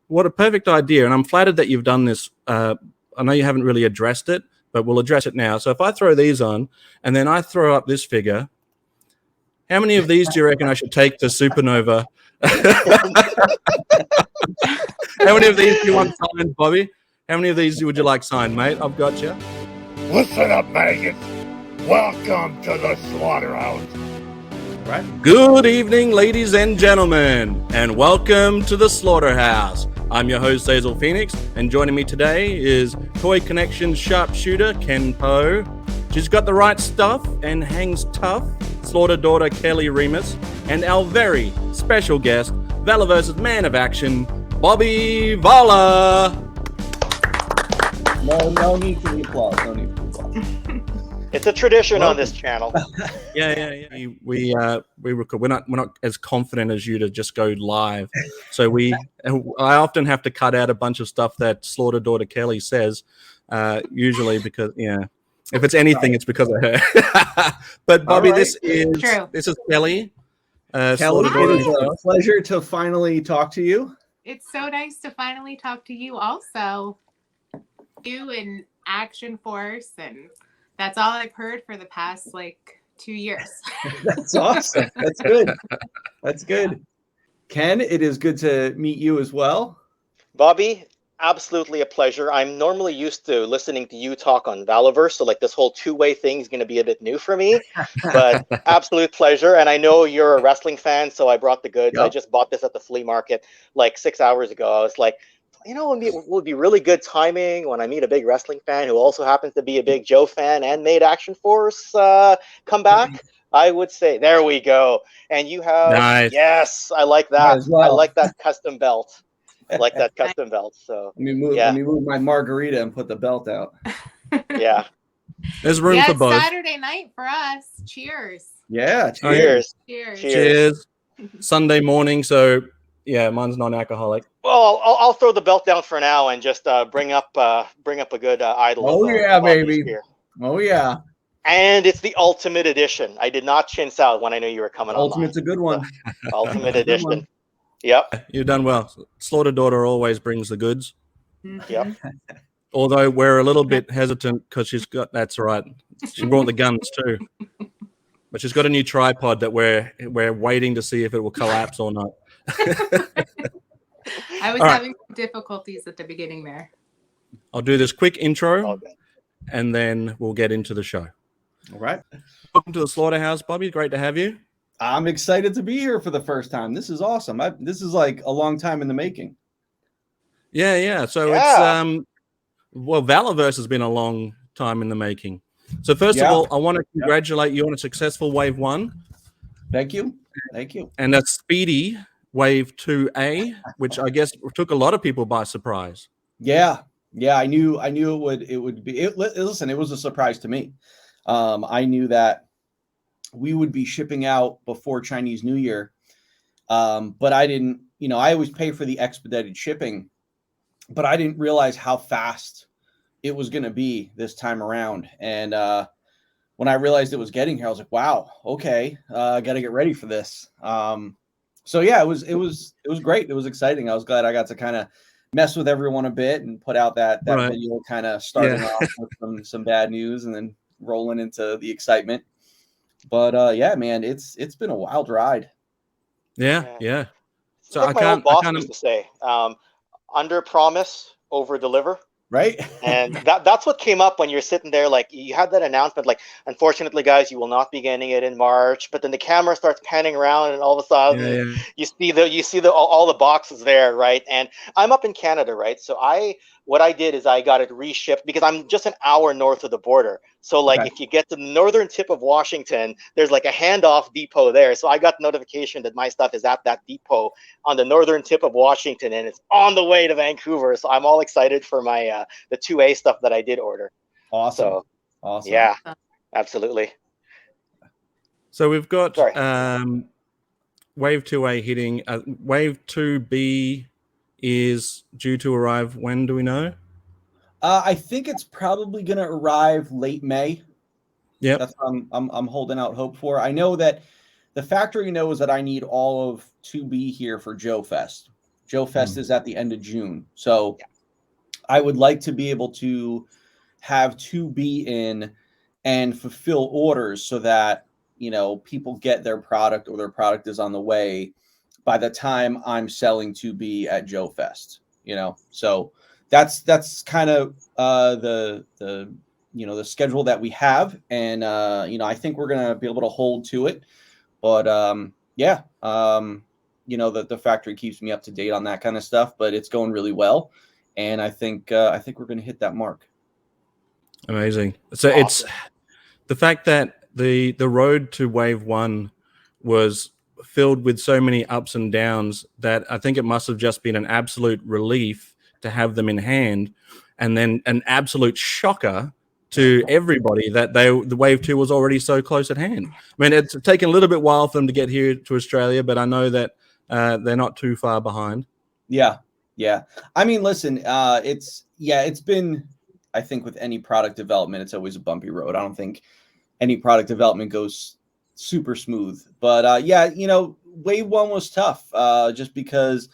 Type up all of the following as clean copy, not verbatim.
what a perfect idea. And I'm flattered that you've done this. I know you haven't really addressed it, but we'll address it now. So if I throw these on and then I throw up this figure, how many of these do you reckon I should take to Supernova? How many of these do you want signed, Bobby? How many of these would you like signed, mate? I've got you. Listen up, Megan. Welcome to the Slaughterhouse. Right. Good evening, ladies and gentlemen, and welcome to the Slaughterhouse. I'm your host, Hazel Phoenix, and joining me today is Toykennections sharpshooter Ken Poe. She's got the right stuff and hangs tough, Slaughter daughter Kelly Remus, and our very special guest, Valaverse's man of action, Bobby Vala. No need for the applause. No need for the applause. It's a tradition on this channel. Yeah. We record. We're not as confident as you to just go live. So I often have to cut out a bunch of stuff that Slaughter daughter Kelly says, usually because if it's anything, it's because of her. But Bobby, right. this is Kelly. Kelly, it is a pleasure to finally talk to you. It's so nice to finally talk to you also. You in Action Force, and that's all I've heard for the past 2 years. That's awesome. That's good. That's good. Ken, it is good to meet you as well. Bobby, absolutely a pleasure. I'm normally used to listening to you talk on Valaverse, so this whole two-way thing is going to be a bit new for me, but absolute pleasure. And I know you're a wrestling fan, so I brought the goods. Yep. I just bought this at the flea market 6 hours ago. I was like, it would be really good timing when I meet a big wrestling fan who also happens to be a big Joe fan and made Action Force come back. I would say, there we go. And you have, nice. Yes, I like that. Well. I like that custom belt. So let me move my margarita and put the belt out. Yeah. There's room for both. Saturday night for us. Cheers. Yeah. Cheers. Sunday morning, so yeah, mine's non-alcoholic. Well, I'll throw the belt down for now and just bring up a good idol. Oh yeah, baby. Here. Oh yeah. And it's the Ultimate Edition. I did not chintz out when I knew you were coming. Ultimate's a good one. So, Ultimate Edition. Yep. You've done well. Slaughter daughter always brings the goods. Yep. Although we're a little bit hesitant because that's right. She brought the guns too. But she's got a new tripod that we're waiting to see if it will collapse or not. I was having difficulties at the beginning there. I'll do this quick intro and then we'll get into the show. All right. Welcome to the Slaughterhouse, Bobby. Great to have you. I'm excited to be here for the first time. This is awesome. This is a long time in the making. Yeah. So it's Valaverse has been a long time in the making. So first of all, I want to congratulate you on a successful Wave 1. Thank you. And a speedy Wave 2A, which I guess took a lot of people by surprise. Yeah. I knew it would be. Listen, it was a surprise to me. I knew that we would be shipping out before Chinese New Year, but I didn't. I always pay for the expedited shipping, but I didn't realize how fast it was going to be this time around. And when I realized it was getting here, I was like, "Wow, okay, I got to get ready for this." So yeah, it was great. It was exciting. I was glad I got to kind of mess with everyone a bit and put out that video, kind of starting off with some bad news and then rolling into the excitement. But yeah, man, it's been a wild ride. Yeah. So my old boss used to say, under promise, over deliver. Right. And that's what came up when you're sitting there, you had that announcement, unfortunately, guys, you will not be getting it in March. But then the camera starts panning around, and all of a sudden, you see all the boxes there, right? And I'm up in Canada, right? So what I did is I got it reshipped because I'm just an hour north of the border. So if you get to the northern tip of Washington, there's a handoff depot there. So I got notification that my stuff is at that depot on the northern tip of Washington, and it's on the way to Vancouver. So I'm all excited for my the 2A stuff that I did order. Awesome. Yeah, absolutely. So we've got Wave 2A hitting. Wave 2B is due to arrive when, do we know? I think it's probably going to arrive late May. Yeah, that's what I'm holding out hope for. I know that the factory knows that I need all of 2B here for Joe Fest. Joe Fest is at the end of June. So I would like to be able to have 2B in and fulfill orders so that, you know, people get their product or their product is on the way by the time I'm selling 2B at Joe Fest, you know. So that's kind of the you know, the schedule that we have, and you know, I think we're gonna be able to hold to it. But yeah, you know, the factory keeps me up to date on that kind of stuff, but it's going really well, and I think we're gonna hit that mark. Amazing. So awesome. It's the fact that the road to wave 1 was filled with so many ups and downs that I think it must have just been an absolute relief to have them in hand, and then an absolute shocker to everybody that the wave 2 was already so close at hand. I mean, it's taken a little bit while for them to get here to Australia, but I know that they're not too far behind. Yeah. I mean, listen, it's been, I think with any product development, it's always a bumpy road. I don't think any product development goes super smooth, but yeah, you know, wave 1 was tough just because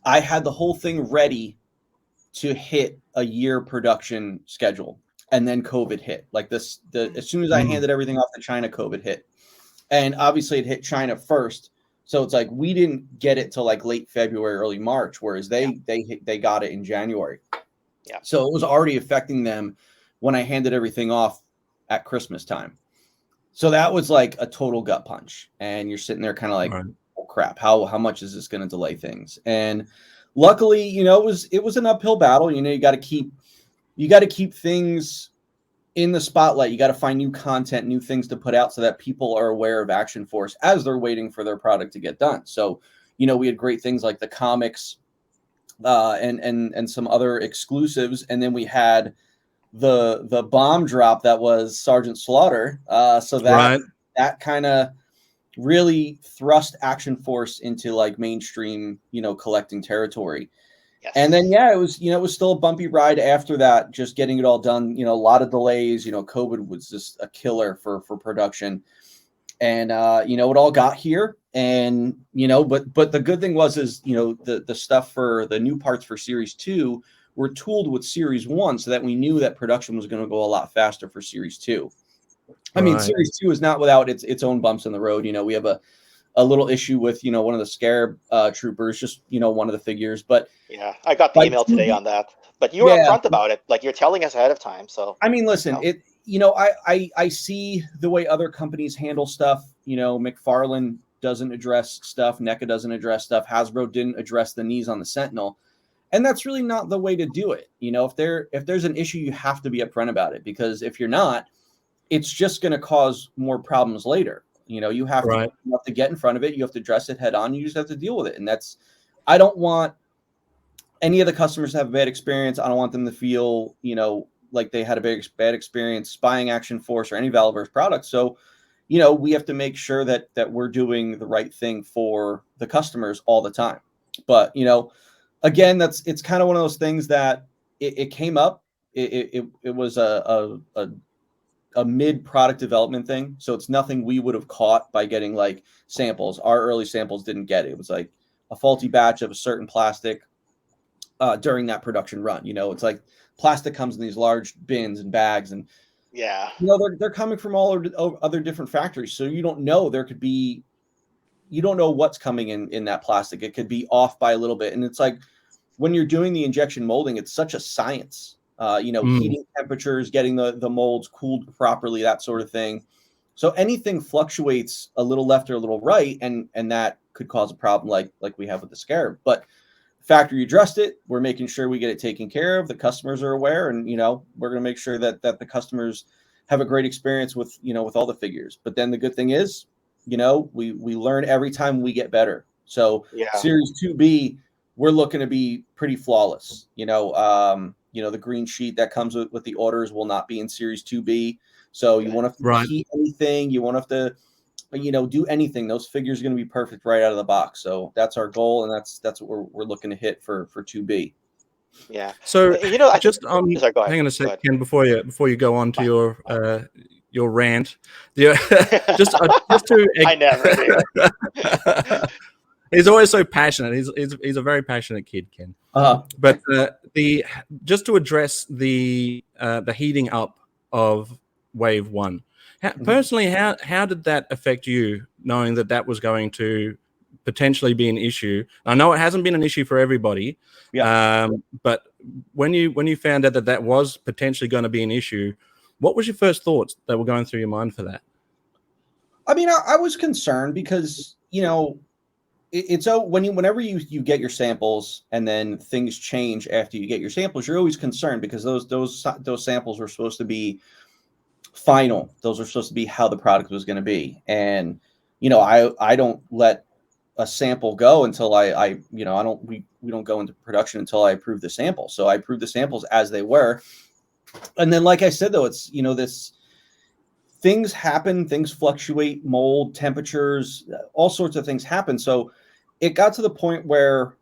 I had the whole thing ready to hit a year production schedule, and then COVID hit. Like as soon as I handed everything off to China, COVID hit, and obviously it hit China first. So it's like we didn't get it till like late February, early March, whereas they got it in January. Yeah. So it was already affecting them when I handed everything off at Christmas time. So that was like a total gut punch, and you're sitting there kind of like, oh crap, how much is this going to delay things? And luckily, you know, it was an uphill battle. You know, you got to keep things in the spotlight. You got to find new content, new things to put out so that people are aware of Action Force as they're waiting for their product to get done. So, you know, we had great things like the comics and some other exclusives, and then we had the bomb drop that was Sgt Slaughter. So that kind of really thrust Action Force into like mainstream, you know, collecting territory. Yes. And then, yeah, it was still a bumpy ride after that, just getting it all done, you know, a lot of delays, you know, COVID was just a killer for production, and, you know, it all got here, and, you know, but the good thing is, you know, the stuff for the new parts for Series 2 were tooled with Series 1 so that we knew that production was going to go a lot faster for Series 2. I mean, Series 2 is not without its own bumps in the road. You know, we have a little issue with, you know, one of the Scarab troopers, just, you know, one of the figures. But yeah, I got the email today on that. But you were upfront about it, like you're telling us ahead of time. So I mean, listen, I see the way other companies handle stuff. You know, McFarlane doesn't address stuff, NECA doesn't address stuff, Hasbro didn't address the knees on the Sentinel. And that's really not the way to do it. You know, if there's an issue, you have to be upfront about it, because if you're not, it's just going to cause more problems later. You know, you have to get in front of it. You have to address it head on. You just have to deal with it. And I don't want any of the customers to have a bad experience. I don't want them to feel, you know, like they had a bad experience buying Action Force or any Valaverse product. So, you know, we have to make sure that we're doing the right thing for the customers all the time. But, you know, again, it's kind of one of those things that it came up. It was a mid product development thing. So it's nothing we would have caught by getting like samples. Our early samples didn't get it. It was like a faulty batch of a certain plastic during that production run. You know, it's like plastic comes in these large bins and bags, and yeah, you know, they're coming from all other different factories. So you don't know, you don't know what's coming in that plastic. It could be off by a little bit. And it's like, when you're doing the injection molding, it's such a science, you know, heating temperatures, getting the molds cooled properly, that sort of thing. So anything fluctuates a little left or a little right, and that could cause a problem like we have with the Scarab. But factory addressed it. We're making sure we get it taken care of. The customers are aware, and, you know, we're going to make sure that the customers have a great experience with, you know, with all the figures. But then the good thing is, you know, we learn every time we get better. So Series 2B, we're looking to be pretty flawless. You know, the green sheet that comes with the orders will not be in Series 2B. So you won't have to heat anything. You won't have to, you know, do anything. Those figures are going to be perfect right out of the box. So that's our goal, and that's what we're looking to hit for 2B. Yeah. So, you know, just sorry, go ahead. Hang on a second before you go on to your rant. Just to I never do. He's always so passionate. He's a very passionate kid, Ken. But the just to address the heating up of Wave 1, personally, how did that affect you, knowing that that was going to potentially be an issue? I know it hasn't been an issue for everybody, but when you found out that that was potentially going to be an issue, what was your first thoughts that were going through your mind for that? I mean, I was concerned because, you know, it's whenever you get your samples and then things change after you get your samples, you're always concerned because those samples were supposed to be final. Those are supposed to be how the product was going to be. And, you know, I don't let a sample go until we don't go into production until I approve the sample. So I approved the samples as they were. And then, like I said, though, it's, you know, things happen, things fluctuate, mold, temperatures, all sorts of things happen. So it got to the point where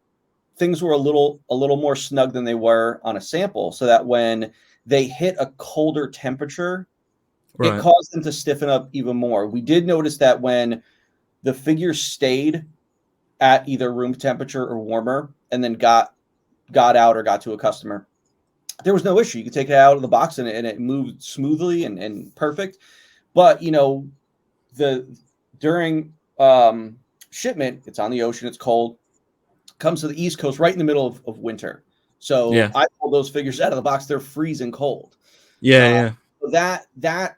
things were a little more snug than they were on a sample, so that when they hit a colder temperature, it caused them to stiffen up even more. We did notice that when the figure stayed at either room temperature or warmer and then got out or got to a customer, there was no issue. You could take it out of the box and it moved smoothly and perfect. But, you know, during shipment, it's on the ocean, it's cold, comes to the East Coast right in the middle of winter. So I pulled those figures out of the box. They're freezing cold. So that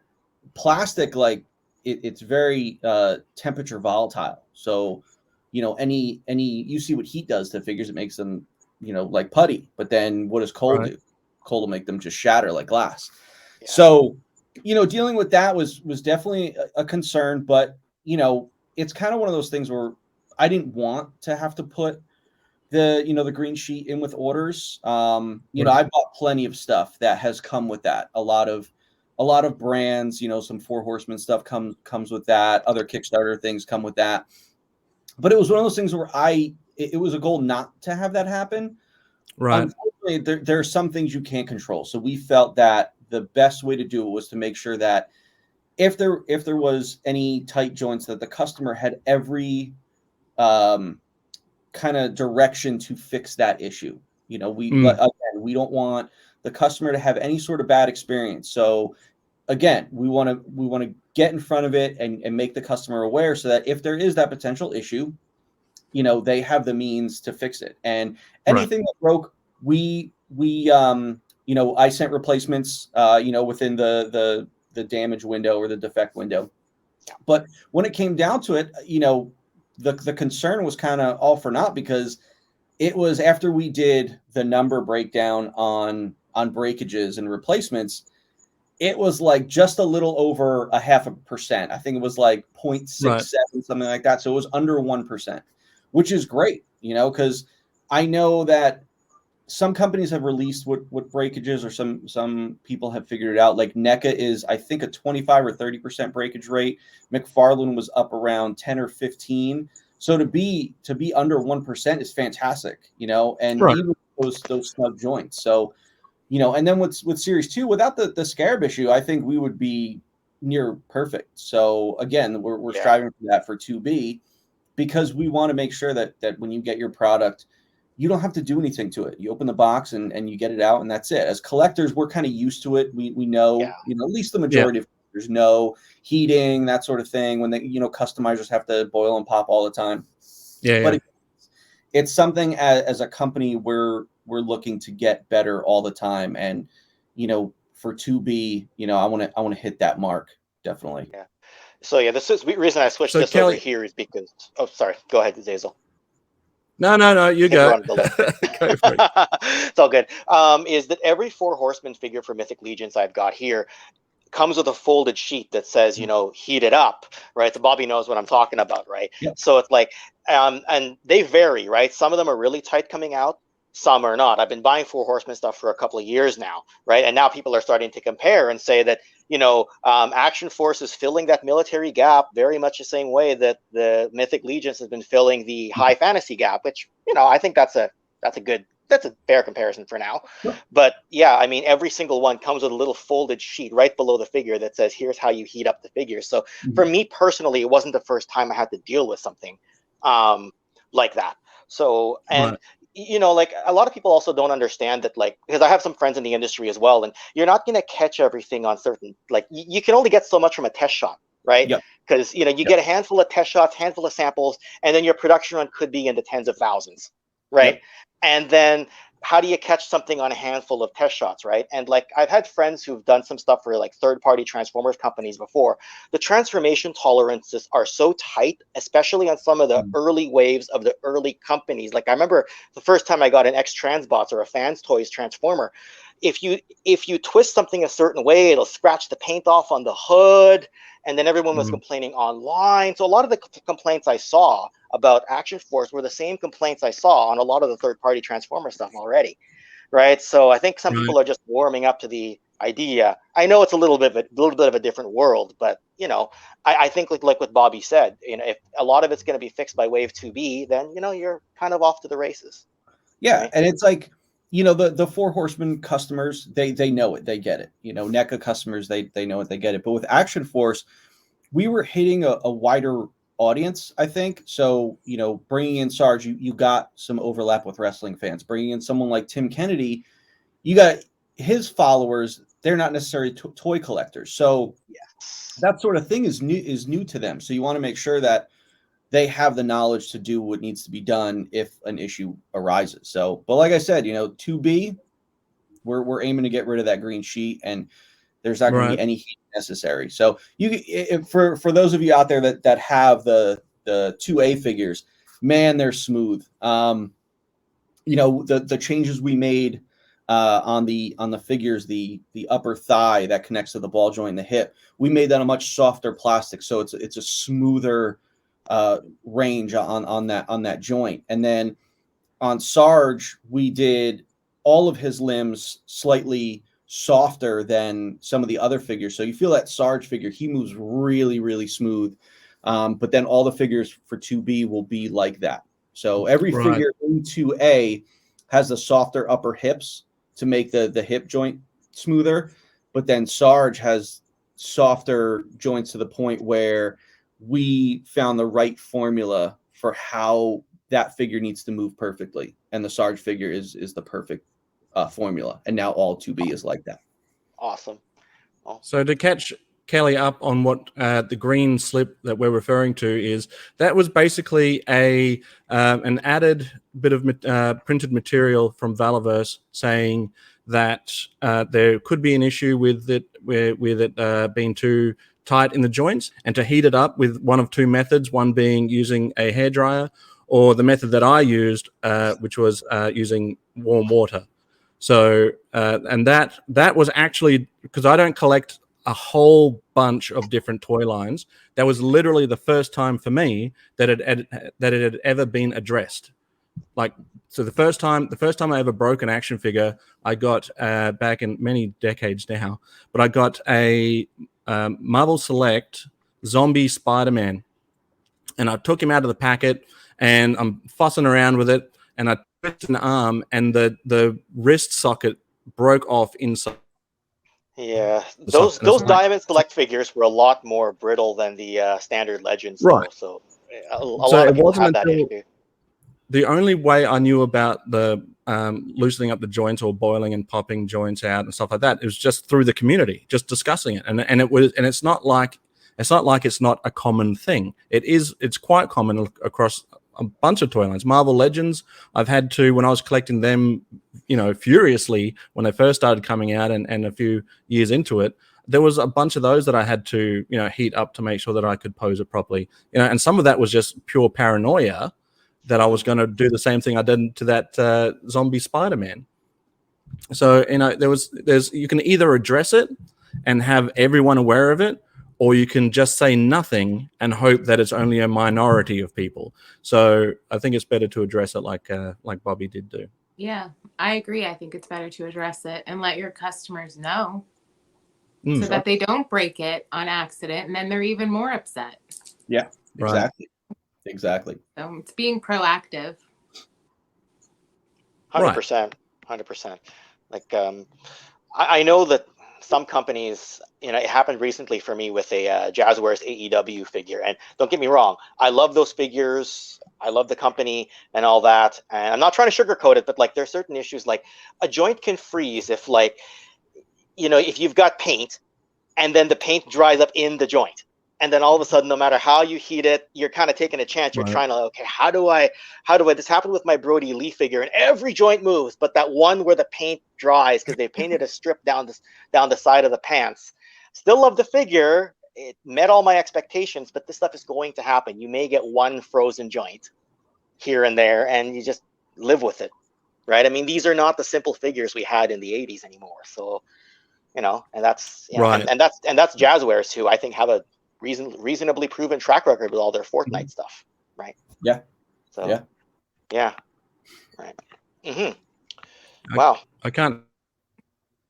plastic, like it's very temperature volatile. So, you know, you see what heat does to figures. It makes them, you know, like putty. But then what does cold do? Cold will make them just shatter like glass. So, you know, dealing with that was definitely a concern. But, you know, it's kind of one of those things where I didn't want to have to put the green sheet in with orders. You know, I bought plenty of stuff that has come with that. A lot of brands, you know, some Four Horsemen stuff comes with that. Other Kickstarter things come with that. But it was one of those things where it was a goal not to have that happen. Unfortunately, there are some things you can't control. So we felt that the best way to do it was to make sure that if there was any tight joints, that the customer had every kind of direction to fix that issue. You know, we don't want the customer to have any sort of bad experience. So again, we want to get in front of it and make the customer aware, so that if there is that potential issue, you know, they have the means to fix it. And anything that broke, we you know, I sent replacements, you know, within the damage window or the defect window. But when it came down to it, you know, the concern was kind of all for naught, because it was after we did the number breakdown on breakages and replacements, it was like just a little over 0.5%. I think it was like 0.67, something like that. So it was under 1%, which is great, you know, because I know that some companies have released what breakages, or some people have figured it out. Like NECA is, I think, a 25 or 30% breakage rate. McFarlane was up around 10 or 15. So to be under 1% is fantastic, you know, and even those snug joints. So, you know, and then with Series 2, without the scarab issue, I think we would be near perfect. So again, we're striving for that for 2B, because we want to make sure that when you get your product, you don't have to do anything to it. You open the box and you get it out, and that's it. As collectors, we're kind of used to it. We know, you know, at least the majority of collectors know heating, that sort of thing, when they, you know, customizers have to boil and pop all the time. But it's something as a company we're looking to get better all the time. And, you know, for 2B, you know, I want to hit that mark, definitely. Yeah. So this is the reason I switched this Kelly, over here is because, oh, sorry, go ahead, Zazel. No, you go. Go for it. It's all good. Is that every Four Horsemen figure for Mythic Legions I've got here comes with a folded sheet that says, you know, heat it up, right? So Bobby knows what I'm talking about, right? So it's like, and they vary, right? Some of them are really tight coming out, some are not. I've been buying Four Horsemen stuff for a couple of years now, right? And now people are starting to compare and say that, you know, Action Force is filling that military gap very much the same way that the Mythic Legions has been filling the high fantasy gap, which, you know, I think that's a fair comparison for now. But yeah, I mean, every single one comes with a little folded sheet right below the figure that says, here's how you heat up the figure. So for me personally, it wasn't the first time I had to deal with something like that. So, and Right. you know, like a lot of people also don't understand that, like, because I have some friends in the industry as well, and you're not going to catch everything on certain, like, you can only get so much from a test shot, right? Yep. Because, you know, you Yep. get a handful of test shots, handful of samples, and then your production run could be in the tens of thousands, right? Yep. And then how do you catch something on a handful of test shots, right? And like I've had friends who've done some stuff for like third-party transformers companies before. The transformation tolerances are so tight, especially on some of the early waves of the early companies. Like I remember the first time I got an X Transbots or a Fans Toys transformer. If you twist something a certain way, it'll scratch the paint off on the hood, and then everyone was complaining online. So a lot of the complaints I saw about Action Force were the same complaints I saw on a lot of the third-party transformer stuff already, right? So I think some Right. people are just warming up to the idea. I know it's a little bit of a different world, but you know, I think like what Bobby said, you know, if a lot of it's going to be fixed by Wave 2B, then you know you're kind of off to the races. Yeah, Right? and it's like, you know, the Four Horsemen customers, they know it, they get it. You know, NECA customers, they know it, they get it. But with Action Force, we were hitting a wider audience, I think. So, you know, bringing in Sarge, you got some overlap with wrestling fans. Bringing in someone like Tim Kennedy, you got his followers. They're not necessarily toy collectors, so Yes. that sort of thing is new to them. So you want to make sure that they have the knowledge to do what needs to be done if an issue arises. So, but like I said, you know, 2B, we're aiming to get rid of that green sheet, and there's not going to be Right. any heat necessary. So for those of you out there that have the 2A figures, man, they're smooth. You know, the changes we made on the figures, the upper thigh that connects to the ball joint and the hip, we made that a much softer plastic, so it's a smoother range on that joint. And then on Sarge, we did all of his limbs slightly softer than some of the other figures. So you feel that Sarge figure, he moves really, really smooth. But then all the figures for 2B will be like that. So every Right. figure in 2A has the softer upper hips to make the hip joint smoother. But then Sarge has softer joints to the point where we found the right formula for how that figure needs to move perfectly. And the Sarge figure is the perfect formula. And now all 2B is like that. Awesome. Oh. So to catch Kelly up on what the green slip that we're referring to is, that was basically an added bit of printed material from Valaverse saying that there could be an issue with it being too tight in the joints, and to heat it up with one of two methods, one being using a hairdryer, or the method that I used, which was using warm water. So, and that was actually, because I don't collect a whole bunch of different toy lines, that was literally the first time for me that it had ever been addressed. Like, so the first time I ever broke an action figure, I got back in many decades now, but I got a Marvel Select Zombie Spider-Man, and I took him out of the packet, and I'm fussing around with it, and I twisted an arm, and the wrist socket broke off inside. Yeah, those Diamond Select figures were a lot more brittle than the standard Legends, right? Though, so a lot of people have that issue. The only way I knew about the loosening up the joints or boiling and popping joints out and stuff like that, it was just through the community, just discussing it, and it's not like it's not a common thing. It's quite common across a bunch of toy lines. Marvel Legends, I've had to, when I was collecting them, you know, furiously when they first started coming out, and a few years into it, there was a bunch of those that I had to, you know, heat up to make sure that I could pose it properly. You know, and some of that was just pure paranoia that I was going to do the same thing I did to that zombie Spider-Man. So, you know, you can either address it and have everyone aware of it, or you can just say nothing and hope that it's only a minority of people. So I think it's better to address it like Bobby did do. Yeah, I agree. I think it's better to address it and let your customers know so that they don't break it on accident, and then they're even more upset. Yeah, exactly. Right. Exactly. So it's being proactive. 100%. 100%. Like, I know that some companies, you know, it happened recently for me with a Jazzwares AEW figure. And don't get me wrong, I love those figures. I love the company and all that, and I'm not trying to sugarcoat it, but like there's certain issues, like a joint can freeze if like, if you've got paint and then the paint dries up in the joint. And then all of a sudden, no matter how you heat it, you're kind of taking a chance. You're trying to, okay, how do I, this happened with my Brody Lee figure, and every joint moves, but that one where the paint dries, because they painted a strip down the side of the pants. Still love the figure. It met all my expectations, but this stuff is going to happen. You may get one frozen joint here and there, and you just live with it, right? I mean, these are not the simple figures we had in the 80s anymore. So, and that's, right. and that's Jazzwares, who I think have a reasonably proven track record with all their Fortnite stuff, right? Yeah. So yeah, right. Wow. I can't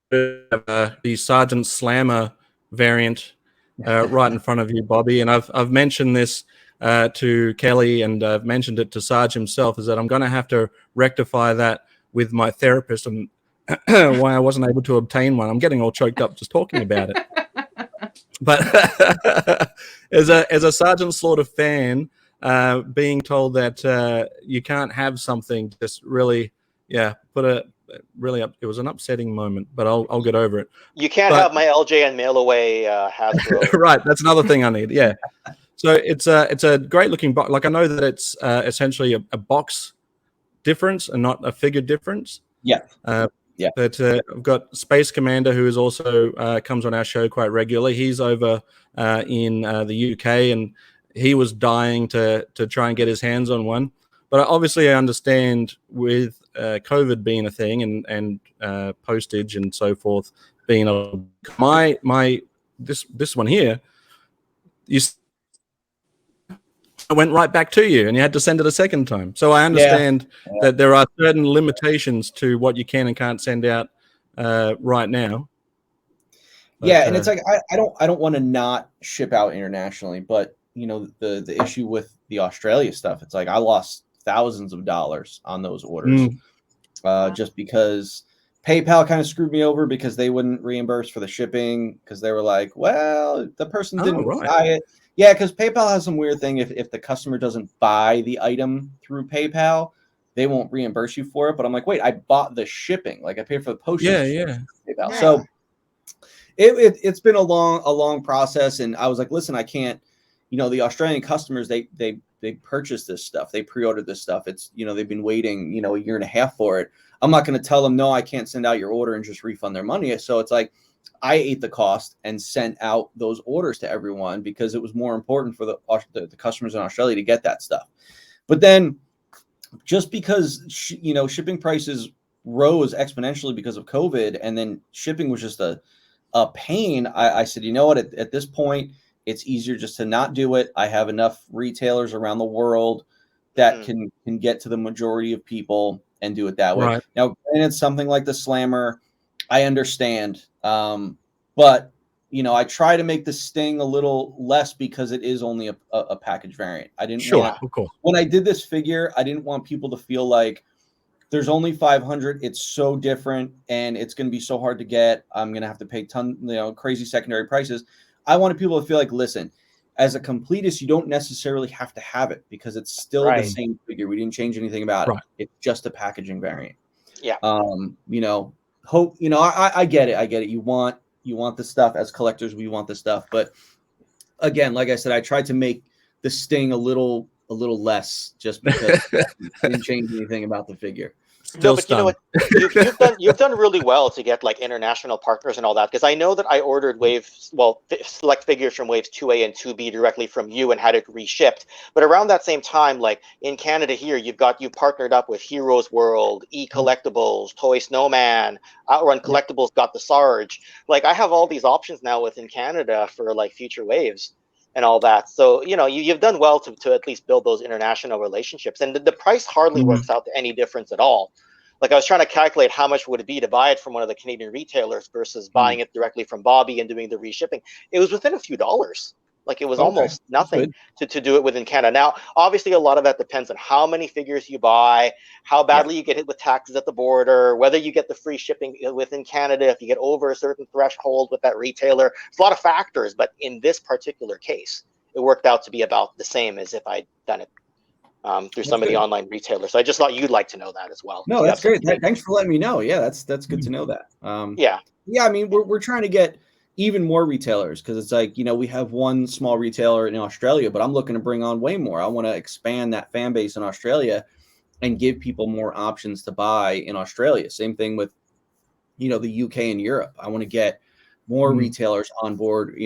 the Sergeant Slammer variant right in front of you, Bobby, and I've mentioned this to Kelly, and I've mentioned it to Sarge himself, is that I'm going to have to rectify that with my therapist, and why I wasn't able to obtain one. I'm getting all choked up just talking about it. But as a Sergeant Slaughter fan, being told that you can't have something just really, really up. It was an upsetting moment, but I'll get over it. You can't have my LJ and mail away Hasbro. Right, that's another thing I need. Yeah, so it's a great looking box. Like, I know that it's essentially a box difference and not a figure difference. Yeah. Yeah, but I've got Space Commander, who is also comes on our show quite regularly. He's over in the UK, and he was dying to try and get his hands on one. But obviously, I understand with COVID being a thing and postage and so forth being this one here, I went right back to you, and you had to send it a second time. So I understand that there are certain limitations to what you can and can't send out right now. But, and it's like I don't want to not ship out internationally, but the issue with the Australia stuff, it's like I lost thousands of dollars on those orders just because PayPal kind of screwed me over, because they wouldn't reimburse for the shipping, because they were like, well, the person didn't buy it. Yeah, because PayPal has some weird thing. If the customer doesn't buy the item through PayPal, they won't reimburse you for it. But I'm like, wait, I bought the shipping. Like, I paid for the postage. PayPal. Yeah. So it's been a long process, and I was like, listen, I can't. The Australian customers, they purchased this stuff. They pre-ordered this stuff. It's they've been waiting a year and a half for it. I'm not going to tell them, no, I can't send out your order and just refund their money. So it's like, I ate the cost and sent out those orders to everyone, because it was more important for the customers in Australia to get that stuff. But then, just because shipping prices rose exponentially because of COVID, and then shipping was just a pain, I said, you know what? At this point, it's easier just to not do it. I have enough retailers around the world that can get to the majority of people and do it that way. Right. Now, granted, something like the Slammer, I understand. But I try to make the sting a little less, because it is only a package variant. I didn't of course. When I did this figure, I didn't want people to feel like there's only 500. It's so different, and it's going to be so hard to get. I'm going to have to pay crazy secondary prices. I wanted people to feel like, listen, as a completist, you don't necessarily have to have it, because it's still the same figure. We didn't change anything about it. It's just a packaging variant. Yeah. Hope I get it. I get it. You want the stuff as collectors. We want the stuff, but again, like I said, I tried to make the sting a little less, just because I didn't change anything about the figure. No, but you know what? You've done really well to get like international partners and all that, because I know that I ordered select figures from waves 2A and 2B directly from you and had it reshipped. But around that same time, like in Canada here, you partnered up with Heroes World, E-Collectibles, Toy Snowman, Outrun Collectibles got the Sarge. Like, I have all these options now within Canada for like future waves and all that. So, you've done well to at least build those international relationships. And the price hardly works out to any difference at all. Like, I was trying to calculate how much would it be to buy it from one of the Canadian retailers versus buying it directly from Bobby and doing the reshipping. It was within a few dollars. Like, it was almost nothing to do it within Canada. Now, obviously, a lot of that depends on how many figures you buy, how badly you get hit with taxes at the border, whether you get the free shipping within Canada, if you get over a certain threshold with that retailer. It's a lot of factors, but in this particular case, it worked out to be about the same as if I'd done it through some of the online retailers. So I just thought you'd like to know that as well. No, that's great. Thanks for letting me know. Yeah, that's good to know that. Yeah. I mean, we're trying to get even more retailers because it's like, we have one small retailer in Australia, but I'm looking to bring on way more. I want to expand that fan base in Australia and give people more options to buy in Australia. Same thing with, the UK and Europe. I want to get more retailers on board,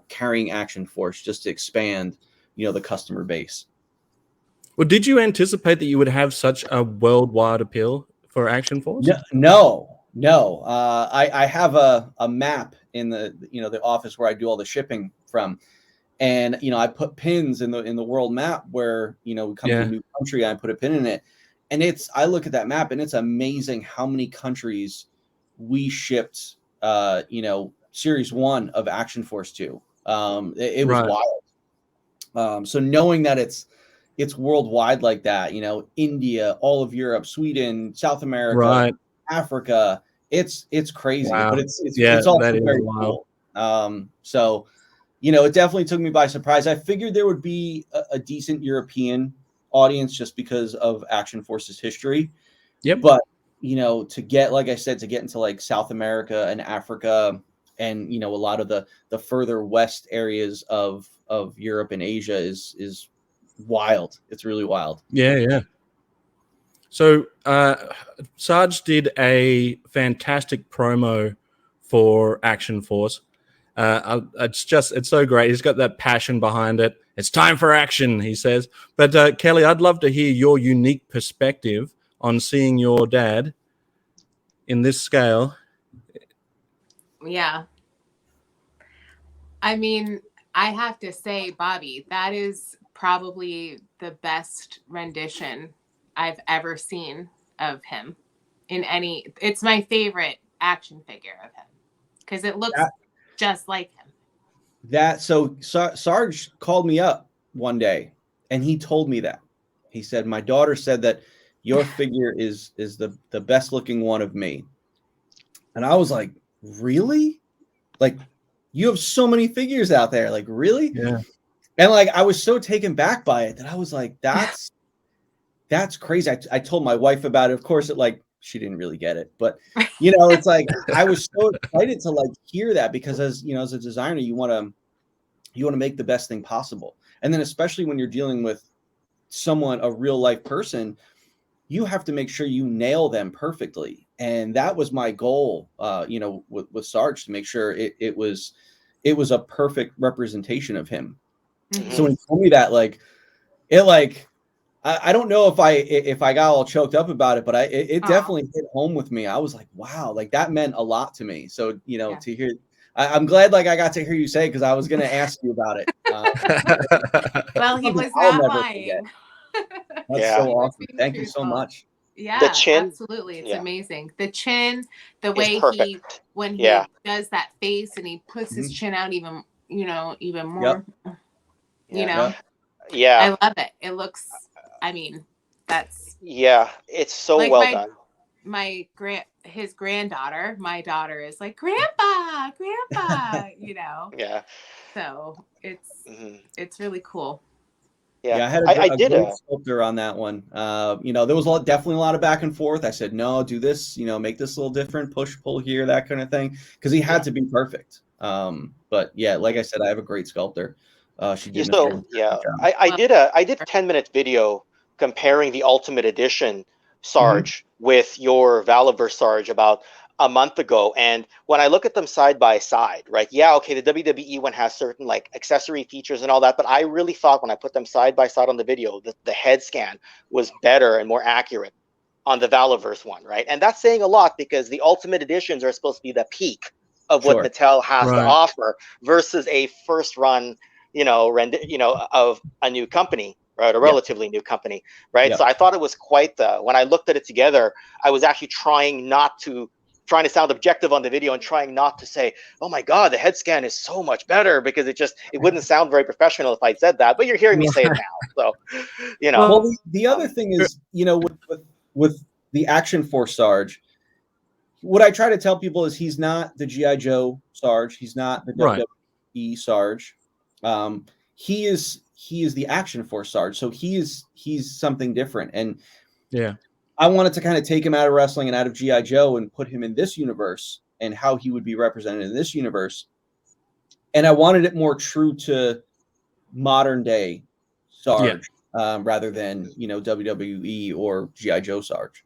carrying Action Force just to expand, the customer base. Well, did you anticipate that you would have such a worldwide appeal for Action Force? No. I have a map in the office where I do all the shipping from, and I put pins in the world map where we come to a new country. I put a pin in it, and I look at that map, and it's amazing how many countries we shipped Series 1 of Action Force to. It was wild. So knowing that it's worldwide like that, India, all of Europe, Sweden, South America, Africa, it's crazy, but it's also very cool. So, it definitely took me by surprise. I figured there would be a decent European audience just because of Action Force's history. Yep. But, to get, like I said, to get into like South America and Africa and, a lot of the further west areas of Europe and Asia is wild. It's really wild. Yeah. So Sarge did a fantastic promo for Action Force. It's so great. He's got that passion behind it. It's time for action, he says. But Kelly, I'd love to hear your unique perspective on seeing your dad in this scale. Yeah. I mean, I have to say, Bobby, that is probably the best rendition I've ever seen of him in any. It's my favorite action figure of him because it looks just like him. So Sarge called me up one day and he told me that. He said, my daughter said that your figure is the best looking one of me. And I was like, really? Like, you have so many figures out there. Like, really? Yeah. And like, I was so taken back by it that I was like, that's crazy. I told my wife about it. Of course, she didn't really get it, but it's like, I was so excited to like hear that because as a designer, you want to make the best thing possible. And then especially when you're dealing with a real life person, you have to make sure you nail them perfectly. And that was my goal, with Sarge, to make sure it was a perfect representation of him. Mm-hmm. So when he told me that, I don't know if I got all choked up about it, but it definitely hit home with me. I was like, wow, like that meant a lot to me. So, to hear, I'm glad I got to hear you say it because I was going to ask you about it. Well, he was not lying. That's so awesome. Thank you so much. Yeah, the chin, absolutely. It's amazing. The chin, the way when he does that face and he puts his chin out even more, Yeah. I love it. It looks, it's so like well done. His granddaughter, my daughter is like, Grandpa, Yeah. So it's really cool. Yeah, I did a sculptor on that one. There was definitely a lot of back and forth. I said, no, do this, make this a little different, push, pull here, that kind of thing. Because he had to be perfect. But yeah, like I said, I have a great sculptor. She did I did a 10-minute video comparing the Ultimate Edition Sarge with your Valaverse Sarge about a month ago, and when I look at them side by side, right? Yeah, okay, the WWE one has certain like accessory features and all that, but I really thought when I put them side by side on the video that the head scan was better and more accurate on the Valaverse one, right? And that's saying a lot because the Ultimate Editions are supposed to be the peak of what Mattel has to offer versus a first run, of a new company, right? A relatively new company, right? So I thought it was quite when I looked at it together, I was actually trying to sound objective on the video and trying not to say, oh my God, the head scan is so much better, because it wouldn't sound very professional if I said that, but you're hearing me say it now. So, Well, the other thing is, with the Action Force Sarge, what I try to tell people is he's not the G.I. Joe Sarge. He's not the WWE Sarge. he is the Action Force Sarge, so he's something different. And yeah, I wanted to kind of take him out of wrestling and out of G.I. Joe and put him in this universe and how he would be represented in this universe. And I wanted it more true to modern day Sarge, rather than, you know, WWE or G.I. Joe Sarge.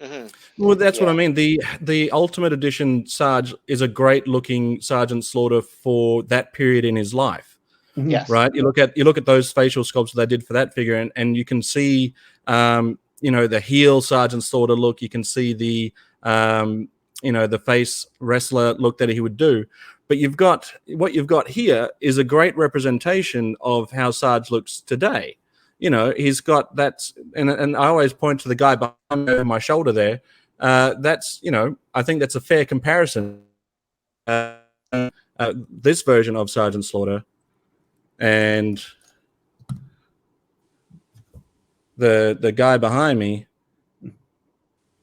Mm-hmm. Well, that's what I mean. The Ultimate Edition Sarge is a great looking Sergeant Slaughter for that period in his life. Yes. Right. You look at those facial sculpts they did for that figure, and you can see you know, the heel Sergeant Slaughter look. You can see the you know, the face wrestler look that he would do. But what you've got here is a great representation of how Sarge looks today. You know, he's got that, and I always point to the guy behind my shoulder there. That's, you know, I think that's a fair comparison. This version of Sergeant Slaughter and the guy behind me,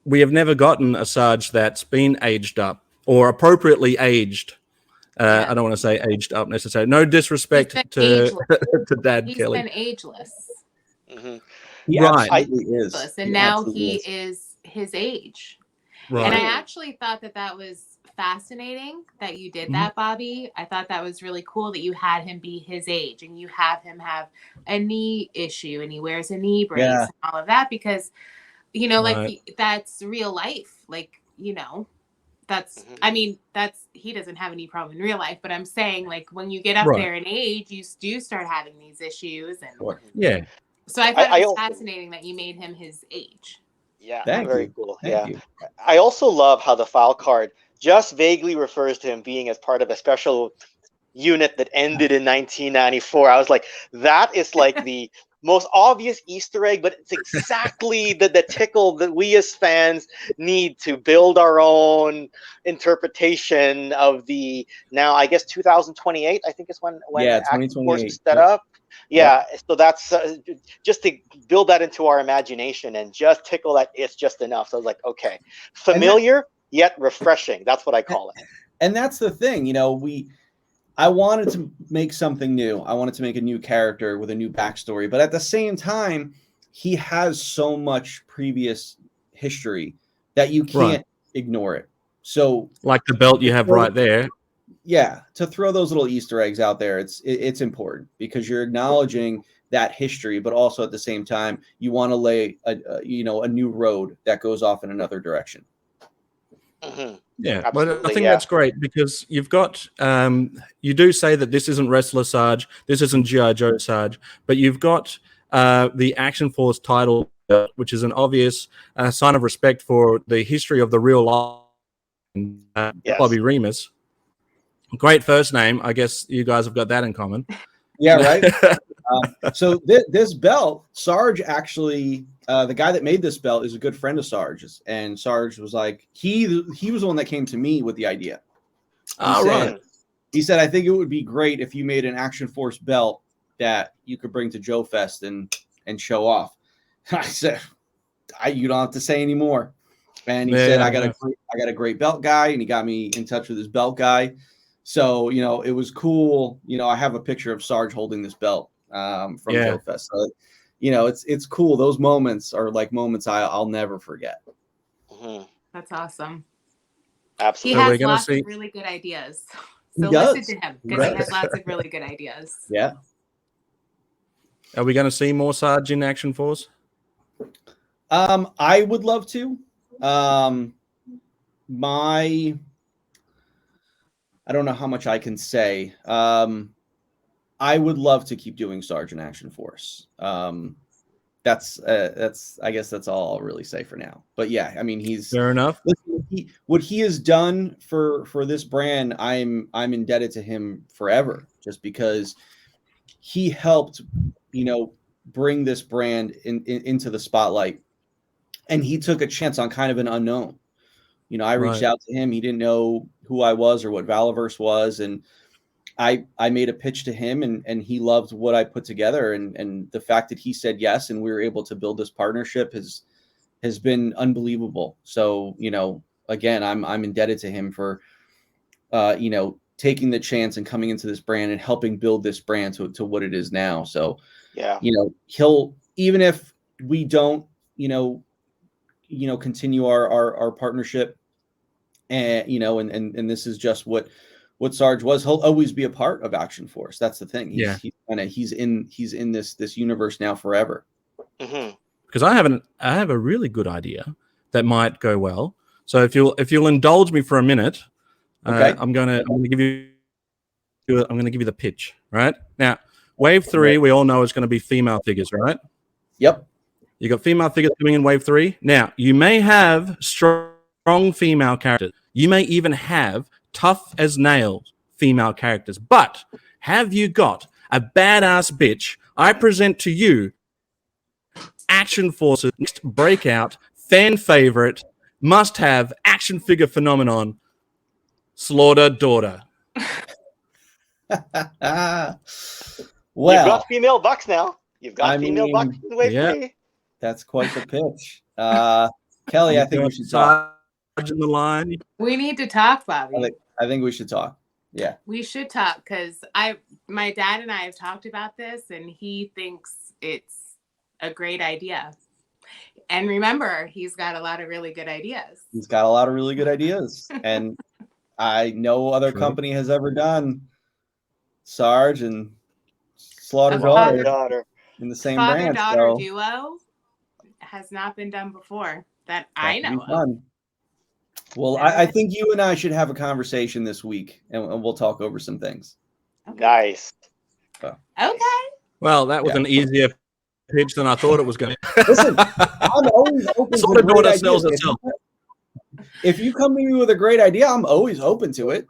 we have never gotten a Sarge that's been aged up or appropriately aged. I don't want to say aged up necessarily. No disrespect to to Dad Kelly. He's been ageless. Mm-hmm. He Right. absolutely is. And now he is his age. Right. And I actually thought that was fascinating that you did that, Bobby. I thought that was really cool that you had him be his age and you have him have a knee issue and he wears a knee brace and all of that, because, you know, like that's real life. Like, you know, that's, I mean, he doesn't have any problem in real life, but I'm saying, like, when you get up there in age, you do start having these issues. And yeah. So I thought it was fascinating that you made him his age. Yeah, Thank very you. cool. Thank you. I also love how the file card just vaguely refers to him being as part of a special unit that ended in 1994. I was like, that is like the most obvious Easter egg, but it's exactly the tickle that we as fans need to build our own interpretation of the, now I guess 2028, I think is when Action Force is set up. So that's just to build that into our imagination and just tickle that it's just enough. So I was like, okay, familiar yet refreshing. That's what I call it. And that's the thing, you know, I wanted to make something new. I wanted to make a new character with a new backstory, but at the same time, he has so much previous history that you can't ignore it. So, like the belt you have right there. Yeah, to throw those little Easter eggs out there, it's important because you're acknowledging that history, but also at the same time, you want to lay a new road that goes off in another direction. Mm-hmm. Yeah, but I think that's great because you've got you do say that this isn't Wrestler Sarge, this isn't G.I. Joe Sarge, but you've got the Action Force title, which is an obvious sign of respect for the history of the real life. Bobby Remus. Great first name. I guess you guys have got that in common. Yeah, right. So this belt, Sarge actually, the guy that made this belt is a good friend of Sarge's, and Sarge was like, he was the one that came to me with the idea. He said, I think it would be great if you made an Action Force belt that you could bring to Joe Fest and show off. I said, you don't have to say anymore. And he said, I got a great belt guy, and he got me in touch with his belt guy. So, you know, it was cool. You know, I have a picture of Sarge holding this belt from Joe Fest. So, you know, it's cool. Those moments are like moments I'll never forget. Mm-hmm. That's awesome. Absolutely. He has lots of really good ideas. So listen to him because he has lots of really good ideas. Yeah. Are we going to see more Sarge in Action Force? I would love to. I don't know how much I can say. I would love to keep doing Sarge in Action Force. That's I guess that's all I'll really say for now. But yeah, I mean, he's fair enough. What he has done for this brand, I'm indebted to him forever, just because he helped, you know, bring this brand into the spotlight, and he took a chance on kind of an unknown. You know, I reached out to him. He didn't know who I was or what Valaverse was, and I made a pitch to him, and he loved what I put together, and the fact that he said yes, and we were able to build this partnership has been unbelievable. So, you know, again, I'm indebted to him for, you know, taking the chance and coming into this brand and helping build this brand to what it is now. So, yeah, he'll, even if we don't, continue our partnership, and and this is just what Sarge was, he'll always be a part of Action Force. That's the thing. He's in this universe now forever. Because I have a really good idea that might go well. So if you'll indulge me for a minute, okay. I'm gonna give you the pitch. Right now, Wave 3, we all know is going to be female figures, right? Yep. You got female figures coming in Wave 3. Now you may have strong female characters. You may even have tough as nails female characters. But have you got a badass bitch? I present to you Action Force's next breakout, fan favorite, must-have action figure phenomenon, Slaughter Daughter. Well, you've got female bucks now. You've got female bucks in Wave 3. That's quite the pitch. Kelly, I think we should talk. In the line. We need to talk, Bobby. I think we should talk. Yeah. We should talk because my dad and I have talked about this, and he thinks it's a great idea. And remember, he's got a lot of really good ideas. And I know other company has ever done Sarge and Slaughter Daughter in the same brand. Father-daughter duo has not been done before that I know of. Well, I think you and I should have a conversation this week, and we'll talk over some things. Okay. Nice. Okay. Well, that was an easier pitch than I thought it was going to. Listen, I'm always open to great ideas. If you come to me with a great idea, I'm always open to it.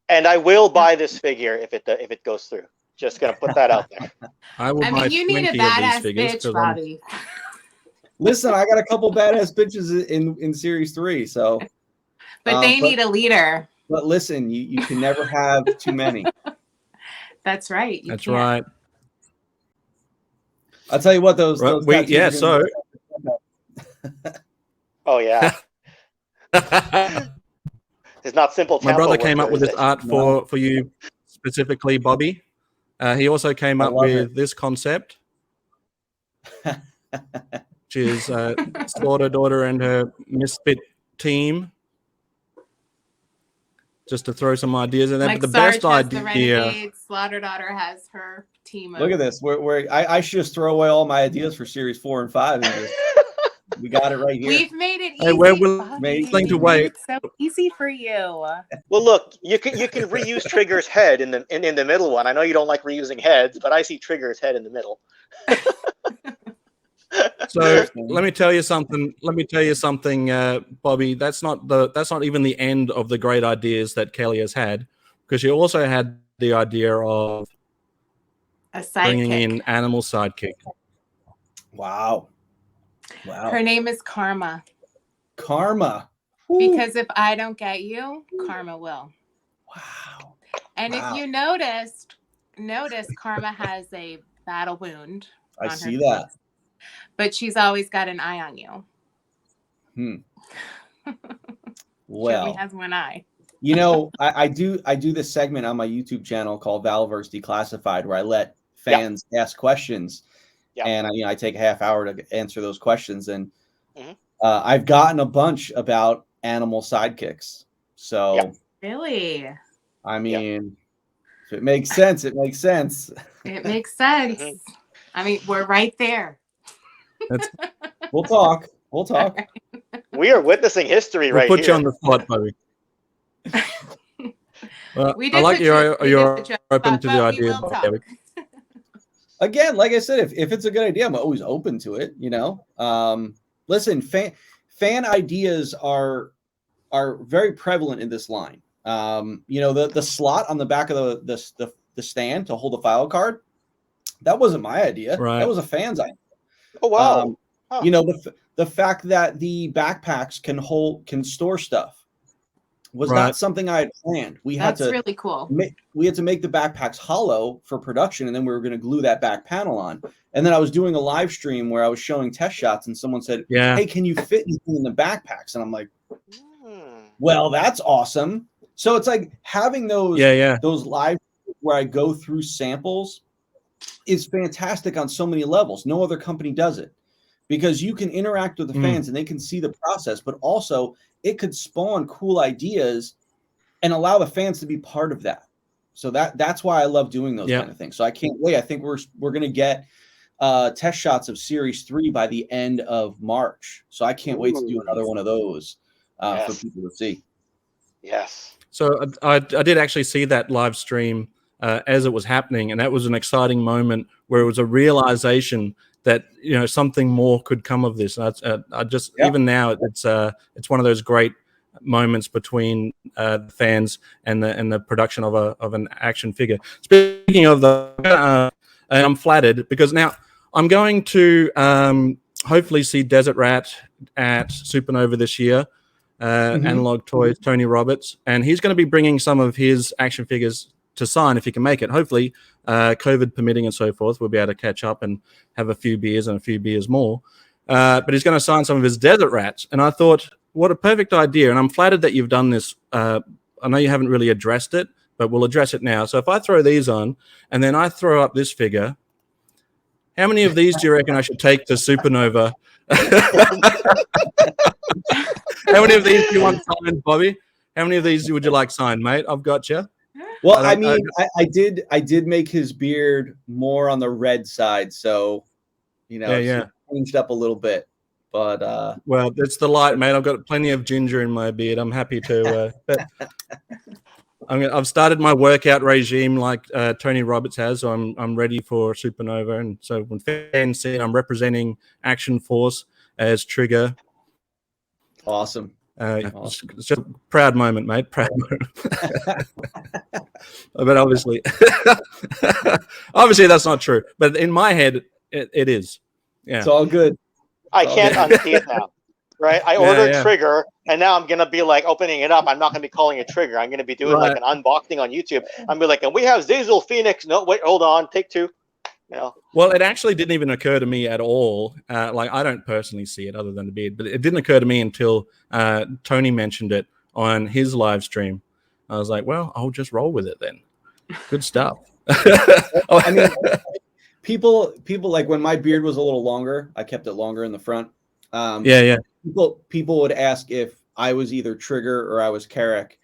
And I will buy this figure if it goes through. Just gonna put that out there. I mean, you need a badass bitch, Bobby. Listen, I got a couple badass bitches in Series 3, so. But they need a leader. But listen, you can never have too many. That's right. That's right. I'll tell you what, those so. Oh yeah. It's not simple. My brother came up with this art for you specifically, Bobby. He also came up with this concept, which is Slaughter Daughter and her misfit team. Just to throw some ideas in there. Like but the Sarge best idea. The Renegade, Slaughter Daughter has her team. Look at this. I should just throw away all my ideas for Series 4 and 5 and just. We got it right here. We've made it easy. Hey, we're willing to wait. It's so easy for you. Well, look, you can reuse Trigger's head in the middle one. I know you don't like reusing heads, but I see Trigger's head in the middle. So let me tell you something. Bobby. That's not even the end of the great ideas that Kelly has had, because she also had the idea of bringing in animal sidekick. Wow. Her name is Karma. Karma. Because if I don't get you, Karma will. Wow. And if you notice Karma has a battle wound. I see that. But she's always got an eye on you. Well, she only has one eye. I do this segment on my YouTube channel called Valaverse Declassified, where I let fans ask questions. Yeah. And I take a half hour to answer those questions, and I've gotten a bunch about animal sidekicks. So really, I mean, if it makes sense, it makes sense. It makes sense. I mean, we're right there. We'll talk. Right. We are witnessing history right here. Put you on the spot, buddy. Well, I like you're open to the idea. Again, like I said, if it's a good idea, I'm always open to it. Listen, fan ideas are very prevalent in this line. The slot on the back of the stand to hold the file card, that wasn't my idea. Right. That was a fan's idea. Oh wow! The fact that the backpacks can store stuff was not something I had planned. That's really cool. We had to make the backpacks hollow for production, and then we were going to glue that back panel on. And then I was doing a live stream where I was showing test shots, and someone said, "Hey, can you fit anything in the backpacks?" And I'm like, "Well, that's awesome." So it's like having those live where I go through samples is fantastic on so many levels. No other company does it because you can interact with the fans and they can see the process, but also it could spawn cool ideas and allow the fans to be part of that. So that's why I love doing those kind of things. So I can't wait. I think we're going to get test shots of Series 3 by the end of March. So I can't wait to do another one of those for people to see. Yes. So I did actually see that live stream as it was happening, and that was an exciting moment where it was a realization that something more could come of this. I just even now it's one of those great moments between fans and the production of an action figure. Speaking of and I'm flattered because now I'm going to hopefully see Desert Rat at Supernova this year. Analog Toys, Tony Roberts, and he's going to be bringing some of his action figures to sign if he can make it. Hopefully, COVID permitting and so forth, we'll be able to catch up and have a few beers and a few beers more. But he's going to sign some of his Desert Rats, and I thought, what a perfect idea. And I'm flattered that you've done this. I know you haven't really addressed it, but we'll address it now. So if I throw these on and then I throw up this figure, how many of these do you reckon I should take to Supernova? How many of these do you want signed, Bobby? How many of these would you like signed, mate? I've got you. Well, I did make his beard more on the red side, so it's changed up a little bit. But well, it's the light, mate. I've got plenty of ginger in my beard. I'm happy to. But I've started my workout regime like Tony Roberts has, so I'm ready for Supernova. And so when fans see I'm representing Action Force as Trigger. Awesome. It's just a proud moment, mate. Proud moment. But obviously that's not true. But in my head, it is. Yeah, it's all good. I can't unsee it now. Right? I ordered Trigger, and now I'm gonna be like opening it up. I'm not gonna be calling it Trigger. I'm gonna be doing like an unboxing on YouTube. I'm be like, and we have Zazul Phoenix. No, wait, hold on, take two. Well, it actually didn't even occur to me at all. Like I don't personally see it other than the beard, but it didn't occur to me until Tony mentioned it on his live stream. I was like, well, I'll just roll with it then. Good stuff. I mean, people like when my beard was a little longer, I kept it longer in the front. People would ask if I was either Trigger or I was Carrick,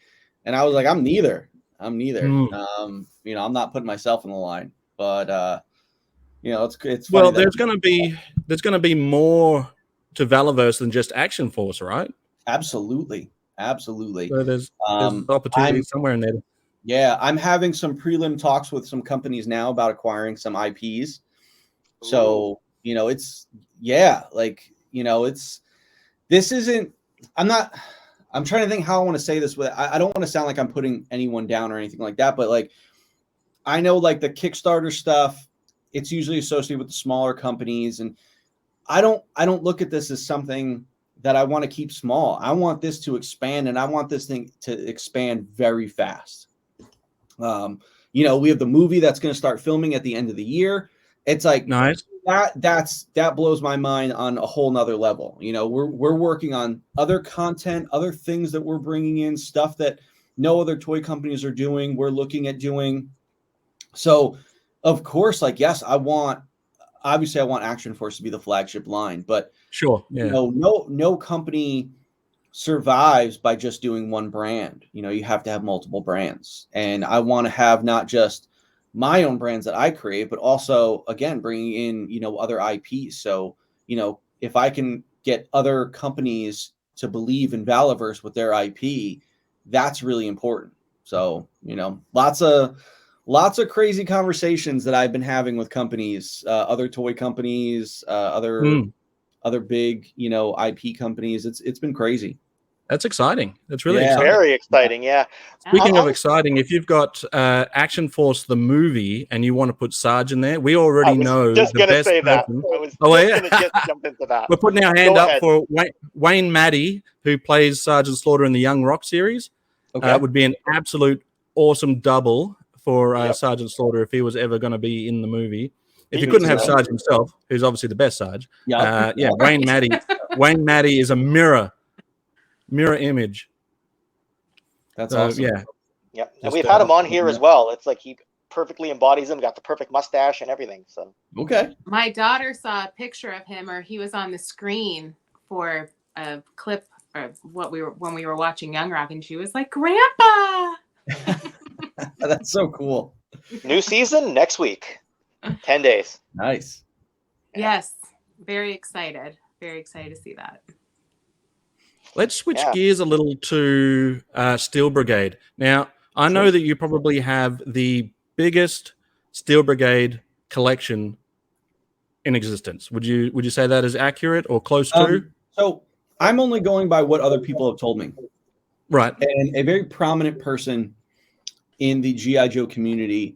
and I was like, I'm neither. I'm not putting myself in the line, but it's well, there's going to be more to Valaverse than just Action Force, right? Absolutely. So there's opportunity somewhere in there. Yeah, I'm having some prelim talks with some companies now about acquiring some IPs. So I'm trying to think how I want to say this with I don't want to sound like I'm putting anyone down or anything like that, but like I know like the Kickstarter stuff, it's usually associated with the smaller companies, and I don't look at this as something that I want to keep small. I want this to expand, and I want this thing to expand very fast. We have the movie that's going to start filming at the end of the year. It's like nice. That blows my mind on a whole nother level. We're working on other content, other things that we're bringing in, stuff that no other toy companies are doing. We're looking at doing. So, of course, yes, I want Action Force to be the flagship line, but sure, no company survives by just doing one brand. You have to have multiple brands, and I want to have not just my own brands that I create, but also again bringing in other IPs. So if I can get other companies to believe in Valaverse with their IP, that's really important. So lots of crazy conversations that I've been having with companies, other toy companies, other big, IP companies. It's been crazy. That's exciting. That's really exciting. Very exciting. Yeah. Speaking of exciting, if you've got Action Force the movie and you want to put Sarge in there, we already know just the best say that. person. I was going to just jump into that. We're putting our hand up for Wayne Maddie, who plays Sgt Slaughter in the Young Rock series. Okay. Would be an absolute awesome double for Sgt Slaughter if he was ever going to be in the movie. If you couldn't have Sarge himself, who's obviously the best Sarge, Wayne Maddie. Wayne Maddie is a mirror image. That's awesome. Yeah. Yep. And we've had him on here as well. It's like he perfectly embodies him, got the perfect mustache and everything. So okay. My daughter saw a picture of him, or he was on the screen for a clip of when we were watching Young Rock, and she was like, "Grandpa!" That's so cool. New season next week. 10 days. Nice. Yes. Very excited. Very excited to see that. Let's switch gears a little to Steel Brigade. Now, I know that you probably have the biggest Steel Brigade collection in existence. Would you say that is accurate or close to? So I'm only going by what other people have told me. Right. And a very prominent person in the G.I. Joe community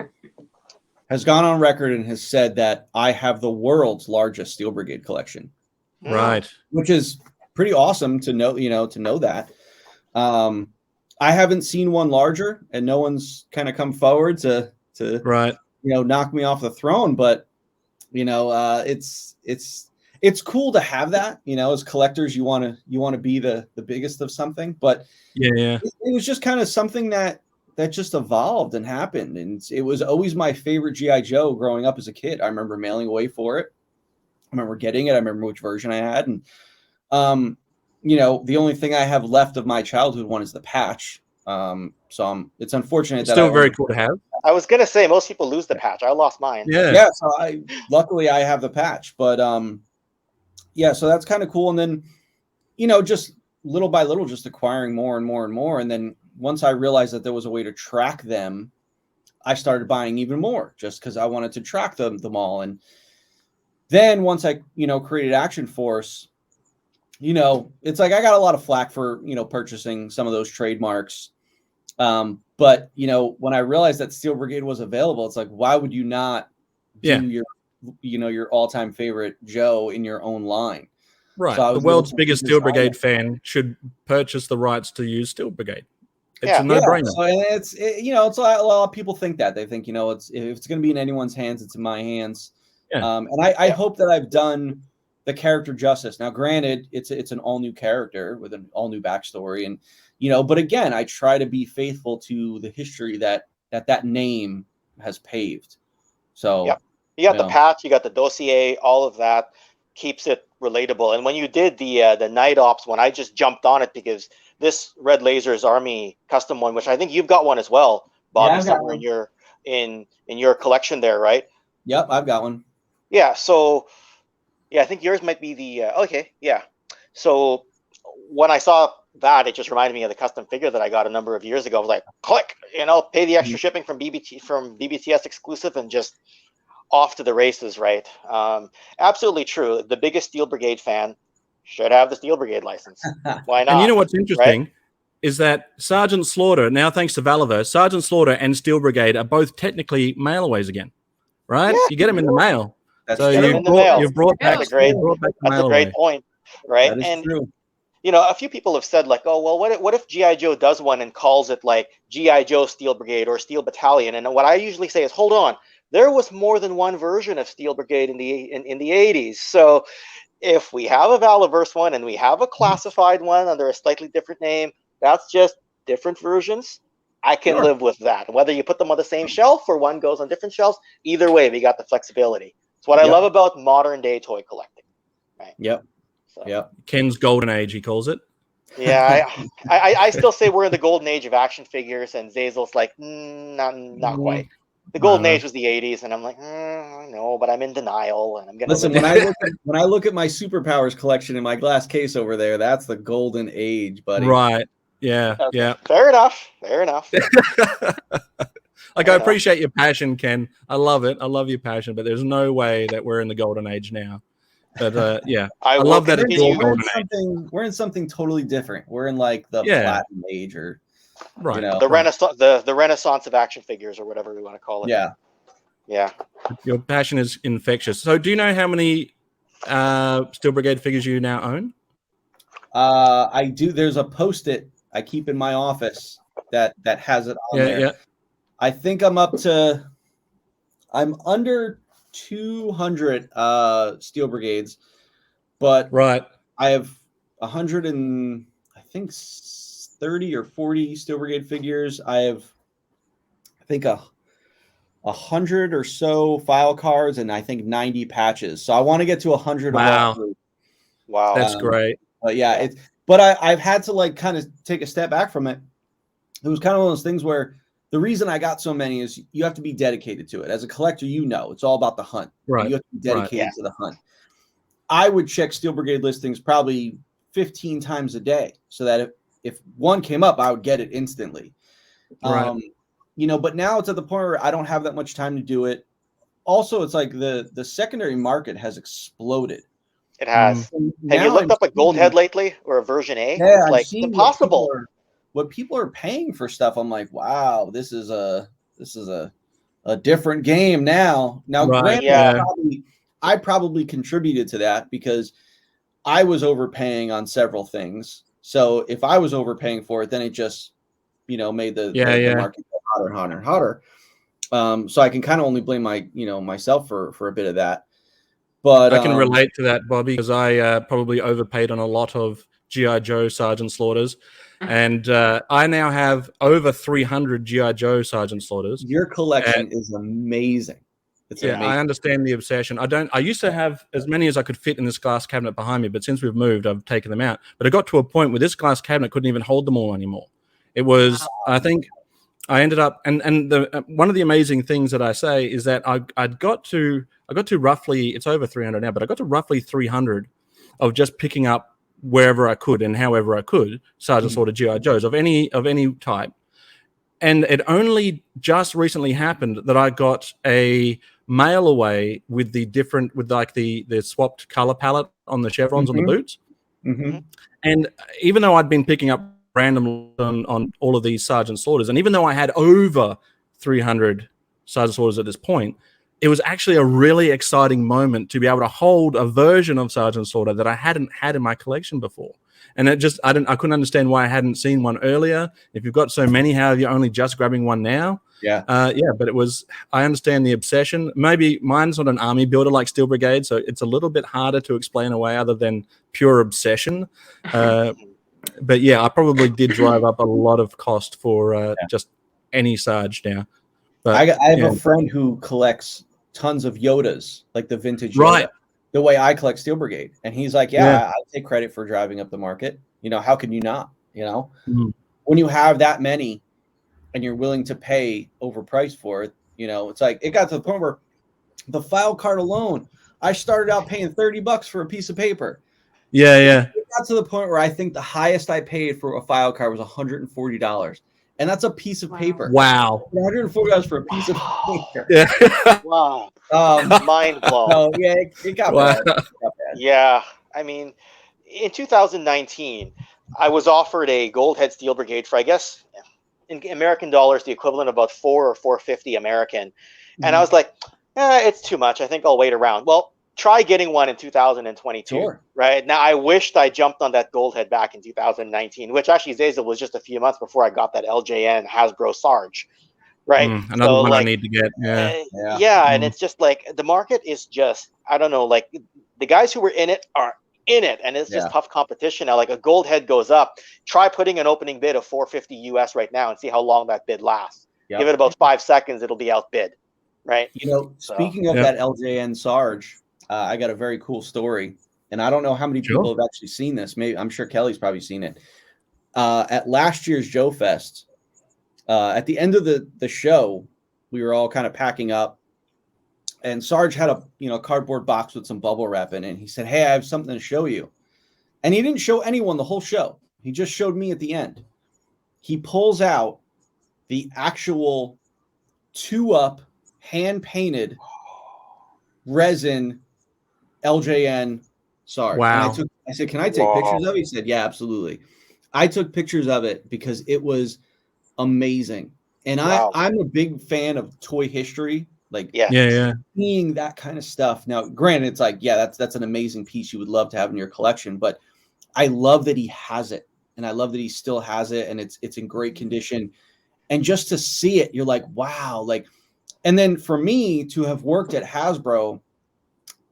has gone on record and has said that I have the world's largest Steel Brigade collection. Right. Which is pretty awesome to know, to know that. I haven't seen one larger, and no one's kind of come forward to right, knock me off the throne. But it's cool to have that. As collectors, you want to be the biggest of something. But yeah, it was just kind of something that just evolved and happened, and it was always my favorite G.I. Joe growing up as a kid. I remember mailing away for it. I remember getting it. I remember which version I had, and the only thing I have left of my childhood one is the patch. It's unfortunate that still very cool to have. I was gonna say most people lose the patch. I lost mine. Yeah. So luckily I have the patch, but so that's kind of cool. And then, just little by little, just acquiring more and more and more. And then once I realized that there was a way to track them, I started buying even more just because I wanted to track them all. And then once I, created Action Force, it's like I got a lot of flack for, purchasing some of those trademarks. But, when I realized that Steel Brigade was available, it's like, why would you not do your all-time favorite Joe in your own line? Right. So the world's biggest Steel Brigade fan should purchase the rights to use Steel Brigade. It's a no-brainer. So it's a lot of people think that. They think, if it's going to be in anyone's hands, it's in my hands. Yeah. And I hope that I've done the character justice. Now, granted, it's an all-new character with an all-new backstory. And, but again, I try to be faithful to the history that name has paved. So you got the patch, you got the dossier, all of that keeps it relatable. And when you did the Night Ops one, I just jumped on it because this Red Laser's Army custom one, which I think you've got one as well, Bobby, somewhere in your collection there, right? Yep, I've got one. Yeah, so I think yours might be the So when I saw that, it just reminded me of the custom figure that I got a number of years ago. I was like, click, pay the extra shipping from BBTS exclusive and just off to the races, right? Absolutely true. The biggest Steel Brigade fan should have the Steel Brigade license. Why not? And you know what's interesting is that Sgt Slaughter, now thanks to Valaverse, Sgt Slaughter and Steel Brigade are both technically mail-aways again, right? Yeah, you get them in the mail. That's so you've brought back that's a great point, right? And true. A few people have said like, oh well, what if G.I. Joe does one and calls it like G.I. Joe Steel Brigade or Steel Battalion? And what I usually say is, hold on, there was more than one version of Steel Brigade in the 80s. So if we have a Valaverse one and we have a classified one under a slightly different name, that's just different versions. I can live with that. Whether you put them on the same shelf or one goes on different shelves, either way, we got the flexibility. It's what I love about modern day toy collecting. Right. Yep. So. Yep. Ken's golden age, he calls it. Yeah, I still say we're in the golden age of action figures, and Zazel's like, not quite. The golden age was the 80s, and I'm like, no, but I'm in denial, and I'm gonna listen. When I look at my superpowers collection in my glass case over there, that's the golden age, buddy. Right? Yeah, okay. yeah. Fair enough. Like, I appreciate your passion, Ken. I love it. I love your passion, but there's no way that we're in the golden age now. But yeah, I love that it's all golden age. We're in something totally different. We're in like the platinum age, or the Renaissance, the Renaissance of action figures, or whatever we want to call it. Yeah. Your passion is infectious. So, do you know how many Steel Brigade figures you now own? I do. There's a Post-it I keep in my office that has it on there. Yeah. I think I'm under 200 Steel Brigades, but I have 100 and I think 30 or 40 Steel Brigade figures. I have, I think, 100 or so file cards, and I think 90 patches. So I want to get to 100 Wow. of all three. Wow. That's great. But yeah, I've had to like kind of take a step back from it. It was kind of one of those things where the reason I got so many is you have to be dedicated to it. As a collector, it's all about the hunt. Right. You have to be dedicated to the hunt. I would check Steel Brigade listings probably 15 times a day, so that if one came up, I would get it instantly. Right. But now it's at the point where I don't have that much time to do it. Also, it's like the secondary market has exploded. It has. Have you looked up a gold head lately or a version A? Yeah, like it's impossible. What people are paying for stuff, I'm like, wow, this is a different game now. Now, granted, I probably contributed to that because I was overpaying on several things. So if I was overpaying for it, then it just, made the market hotter and hotter and hotter. So I can kind of only blame myself for a bit of that. But I can relate to that, Bobby, because I probably overpaid on a lot of G.I. Joe Sergeant Slaughters. And I now have over 300 G.I. Joe Sergeant Slaughters. Your collection is amazing. It's amazing. I understand the obsession. I used to have as many as I could fit in this glass cabinet behind me, but since we've moved, I've taken them out. But it got to a point where this glass cabinet couldn't even hold them all anymore. It was, I think, I ended up, and one of the amazing things that I say is that I got to roughly, it's over 300 now, but I got to roughly 300 of just picking up wherever I could and however I could Sergeant Slaughter G.I. Joes of any type. And it only just recently happened that I got a mail away with the swapped color palette on the chevrons on the boots. And even though I'd been picking up random on all of these Sergeant Slaughters, and even though I had over 300 Sergeant Slaughters at this point, it was actually a really exciting moment to be able to hold a version of Sergeant Slaughter that I hadn't had in my collection before. And I couldn't understand why I hadn't seen one earlier. If you've got so many, how are you only just grabbing one now? But I understand the obsession. Maybe mine's not an army builder like Steel Brigade, so it's a little bit harder to explain away other than pure obsession. But yeah, I probably did drive up a lot of cost for just any Sarge now. But I have a friend who collects tons of Yodas, like the vintage Yoda, the way I collect Steel Brigade. And he's like, I take credit for driving up the market. How can you not? When you have that many and you're willing to pay overpriced for it, it's like it got to the point where the file card alone, I started out paying $30 for a piece of paper. It got to the point where I think the highest I paid for a file card was $140. And that's a piece of paper. Wow. $140 for a piece of paper. Yeah. Wow. Mind blown. Oh, yeah, it got bad. Yeah. I mean, in 2019, I was offered a gold head Steel Brigade for, I guess, in American dollars, the equivalent of about $4 or $4.50 American. And I was like, it's too much. I think I'll wait around. Well, try getting one in 2022. Sure. Right now, I wished I jumped on that gold head back in 2019, which actually Zazel was just a few months before I got that LJN Hasbro Sarge. Right. Another one I need to get. And it's just like the market is just, I don't know, like the guys who were in it are in it, and it's just tough competition now. Like a gold head goes up, try putting an opening bid of $450 US right now and see how long that bid lasts. Give it about 5 seconds, it'll be outbid. Right. Speaking of that LJN Sarge, I got a very cool story, and I don't know how many people have actually seen this. Maybe I'm sure Kelly's probably seen it. At last year's Joe Fest, at the end of the show, we were all kind of packing up, and Sarge had a cardboard box with some bubble wrap in it. And he said, "Hey, I have something to show you," and he didn't show anyone the whole show. He just showed me at the end. He pulls out the actual 2-up hand painted resin LJN Sarge. Wow. And I said, "Can I take pictures of it?" He said, "Yeah, absolutely." I took pictures of it because it was amazing. And I'm a big fan of toy history. Like seeing that kind of stuff. Now, granted, it's like, that's an amazing piece you would love to have in your collection, but I love that he has it. And I love that he still has it, and it's in great condition. And just to see it, you're like, wow. Like, and then for me to have worked at Hasbro,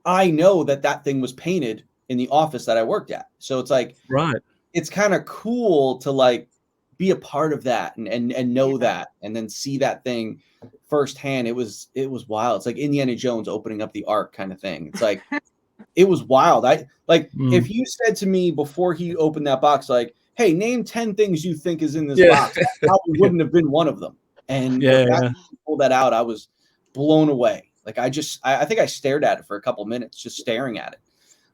I know that thing was painted in the office that I worked at. So it's like, right. It's kind of cool to like be a part of that and know that, and then see that thing firsthand. It was wild. It's like Indiana Jones opening up the Ark kind of thing. It's like it was wild. If you said to me before he opened that box, like, hey, name 10 things you think is in this box, that probably wouldn't have been one of them. And pull that out, I was blown away. Like I think I stared at it for a couple minutes, just staring at it.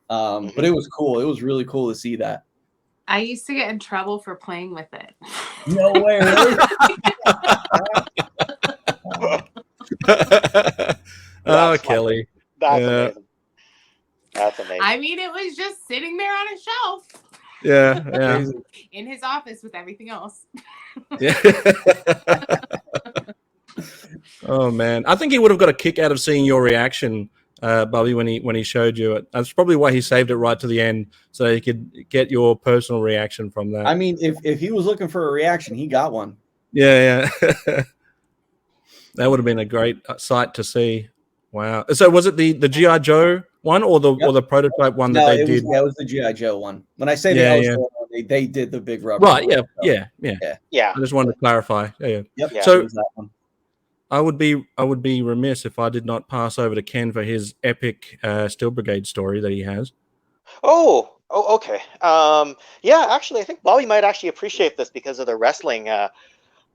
But it was cool. It was really cool to see that. I used to get in trouble for playing with it. No way, really? Kelly. That's amazing. That's amazing. I mean, it was just sitting there on a shelf. Yeah. In his office with everything else. Yeah. Oh man, I think he would have got a kick out of seeing your reaction, Bobby, when he showed you it. That's probably why he saved it right to the end, so he could get your personal reaction from that. I mean, if he was looking for a reaction, he got one. Yeah. That would have been a great sight to see. Wow. So was it the G.I. Joe one or the prototype one that they did? Yeah, it was the G.I. Joe one. When I say they did the big rubber. Right. One, yeah. I just wanted to clarify. Yeah. Yep. Yeah, so that one. I would be remiss if I did not pass over to Ken for his epic Steel Brigade story that he has. Oh, okay. Yeah, actually, I think Bobby might actually appreciate this because of the wrestling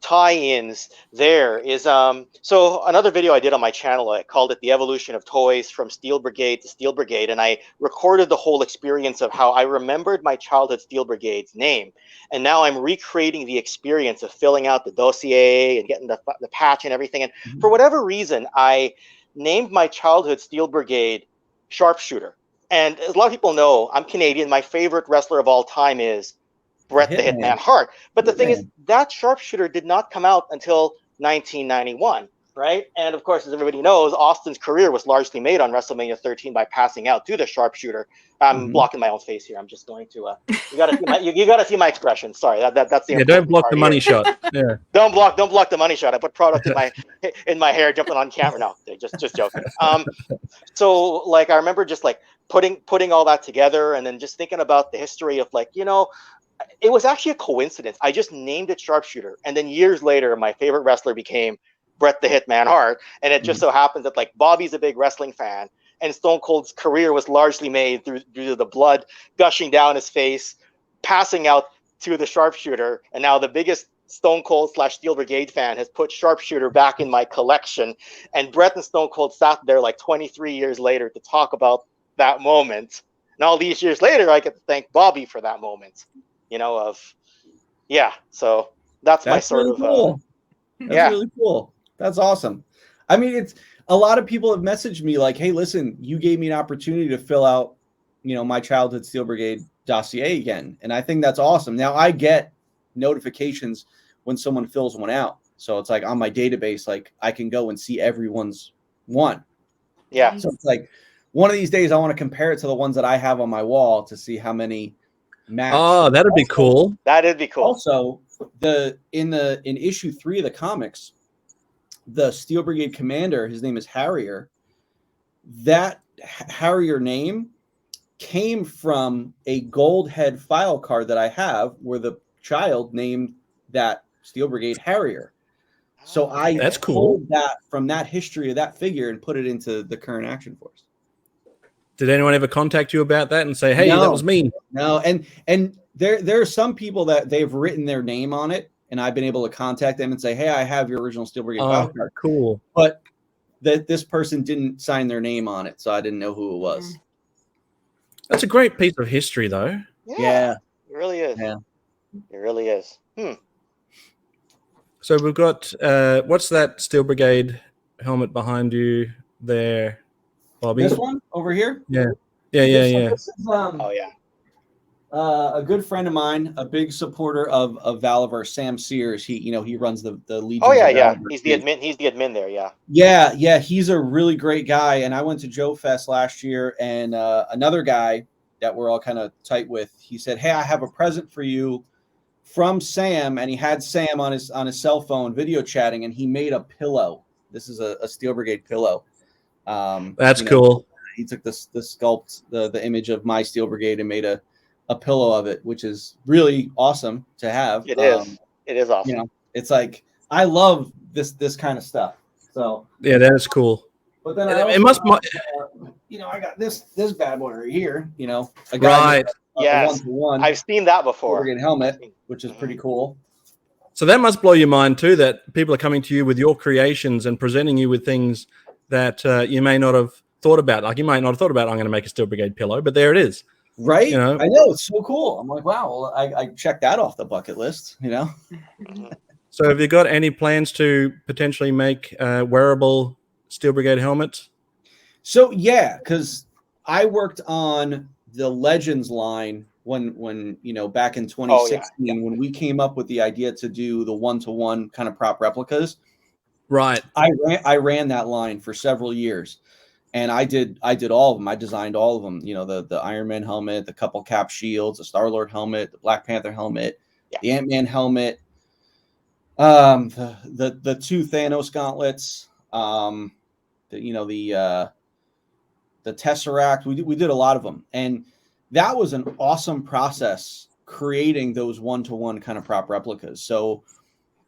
tie-ins. There is so another video I did on my channel, I called it The Evolution of Toys from Steel Brigade to Steel Brigade, and I recorded the whole experience of how I remembered my childhood Steel Brigade's name, and now I'm recreating the experience of filling out the dossier and getting the patch and everything. And for whatever reason, I named my childhood Steel Brigade Sharpshooter. And as a lot of people know, I'm Canadian. My favorite wrestler of all time is Bret the Hitman Hart. But the thing is, that sharpshooter did not come out until 1991, right? And of course, as everybody knows, Austin's career was largely made on WrestleMania 13 by passing out to the sharpshooter. I'm blocking my own face here. I'm just going to. You gotta see my expression. Sorry, that's the. Yeah, don't block the money shot. Yeah. Don't block the money shot. I put product in my hair, jumping on camera. No, just joking. So like I remember just like putting all that together, and then just thinking about the history of like, you know. It was actually a coincidence. I just named it Sharpshooter. And then years later, my favorite wrestler became Bret the Hitman Hart. And it just so happens that like Bobby's a big wrestling fan, and Stone Cold's career was largely made due to the blood gushing down his face, passing out to the Sharpshooter. And now the biggest Stone Cold / Steel Brigade fan has put Sharpshooter back in my collection. And Bret and Stone Cold sat there like 23 years later to talk about that moment. And all these years later, I get to thank Bobby for that moment. You know, so that's my sort really of cool. That's really cool. That's awesome. I mean, it's a lot of people have messaged me like, hey, listen, you gave me an opportunity to fill out, you know, my childhood Steel Brigade dossier again. And I think that's awesome. Now I get notifications when someone fills one out. So it's like on my database, like I can go and see everyone's one. Yeah. So it's like one of these days I want to compare it to the ones that I have on my wall to see how many match. Oh, that'd be cool. That'd be cool. Also, in issue 3 of the comics, the Steel Brigade commander, his name is Harrier. That Harrier name came from a gold head file card that I have where the child named that Steel Brigade Harrier. So that's cool. Pulled that from that history of that figure and put it into the current Action Force. Did anyone ever contact you about that and say, hey, that was me? No. And there are some people that they've written their name on it, and I've been able to contact them and say, hey, I have your original Steel Brigade file card. Cool. But this person didn't sign their name on it, so I didn't know who it was. That's a great piece of history, though. Yeah. It really is. Yeah. It really is. So we've got, what's that Steel Brigade helmet behind you there, Bobby? This one over here? Yeah. This is, Oh, a good friend of mine, a big supporter of Valaverse, Sam Sears. He runs the Legion. Oh yeah. He's the admin there. Yeah. Yeah. He's a really great guy. And I went to Joe Fest last year, and another guy that we're all kind of tight with, he said, hey, I have a present for you from Sam. And he had Sam on his cell phone video chatting, and he made a pillow. This is a Steel Brigade pillow. That's cool. He took the sculpt, the image of my Steel Brigade, and made a pillow of it, which is really awesome to have. It is. It is awesome. You know, it's like I love this kind of stuff. So yeah, that is cool. but then it must, you know, I got this bad boy right here. You know, a guy right. Yes, I've seen that before. Brigade helmet, which is pretty cool. So that must blow your mind too, that people are coming to you with your creations and presenting you with things that you may not have thought about. Like you might not have thought about, I'm going to make a Steel Brigade pillow, but there it is. Right? You know? I know, it's so cool. I'm like, wow, well, I checked that off the bucket list, you know? So have you got any plans to potentially make wearable Steel Brigade helmets? So yeah, because I worked on the Legends line when you know, back in 2016 when we came up with the idea to do the one-to-one kind of prop replicas. Right. I ran that line for several years, and I did all of them. I designed all of them. You know, the Iron Man helmet, the couple cap shields, the Star-Lord helmet, the Black Panther helmet, the Ant-Man helmet, the two Thanos gauntlets, the Tesseract. We did a lot of them, and that was an awesome process creating those one-to-one kind of prop replicas. So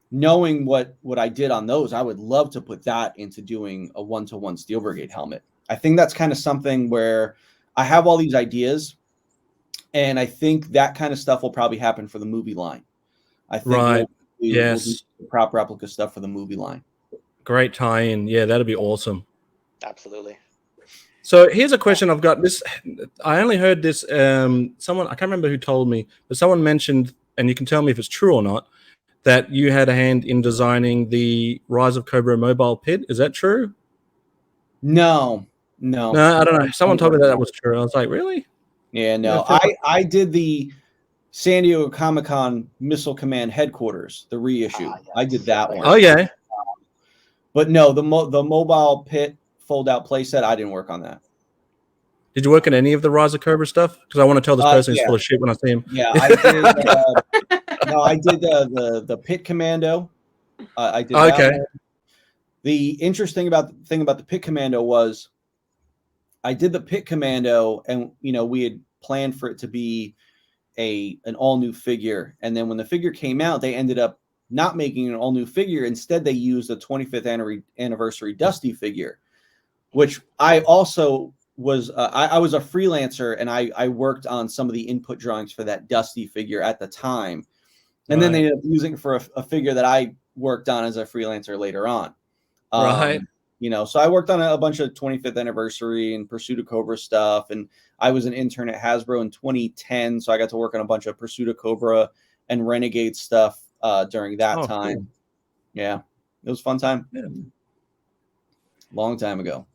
knowing what I did on those, I would love to put that into doing a one-to-one Steel Brigade helmet. I think that's kind of something where I have all these ideas, and I think that kind of stuff will probably happen for the movie line. I think we'll do prop replica stuff for the movie line. Great tie-in. Yeah, that'd be awesome. Absolutely. So here's a question I've got. This I only heard this. Someone, I can't remember who told me, but someone mentioned, and you can tell me if it's true or not, that you had a hand in designing the Rise of Cobra mobile pit. Is that true? No, I don't know. Someone told me that was true. I was like, really? Yeah, no. I did the San Diego Comic-Con Missile Command headquarters, the reissue. I did that one. Oh yeah. But no, the mobile pit fold-out playset, I didn't work on that. Did you work on any of the Rise of Cobra stuff? Because I want to tell this person he's full of shit when I see him. Yeah, I did. No, I did the Pit Commando. I did. Okay. That one. The interesting thing about the Pit Commando was I did the Pit Commando, and you know we had planned for it to be an all new figure, and then when the figure came out, they ended up not making an all new figure. Instead, they used a 25th anniversary Dusty figure, which I also was. I was a freelancer, and I worked on some of the input drawings for that Dusty figure at the time. And then they ended up using it for a figure that I worked on as a freelancer later on. You know, so I worked on a bunch of 25th anniversary and Pursuit of Cobra stuff. And I was an intern at Hasbro in 2010. So I got to work on a bunch of Pursuit of Cobra and Renegade stuff during that time. Cool. Yeah, it was a fun time. Yeah. Long time ago.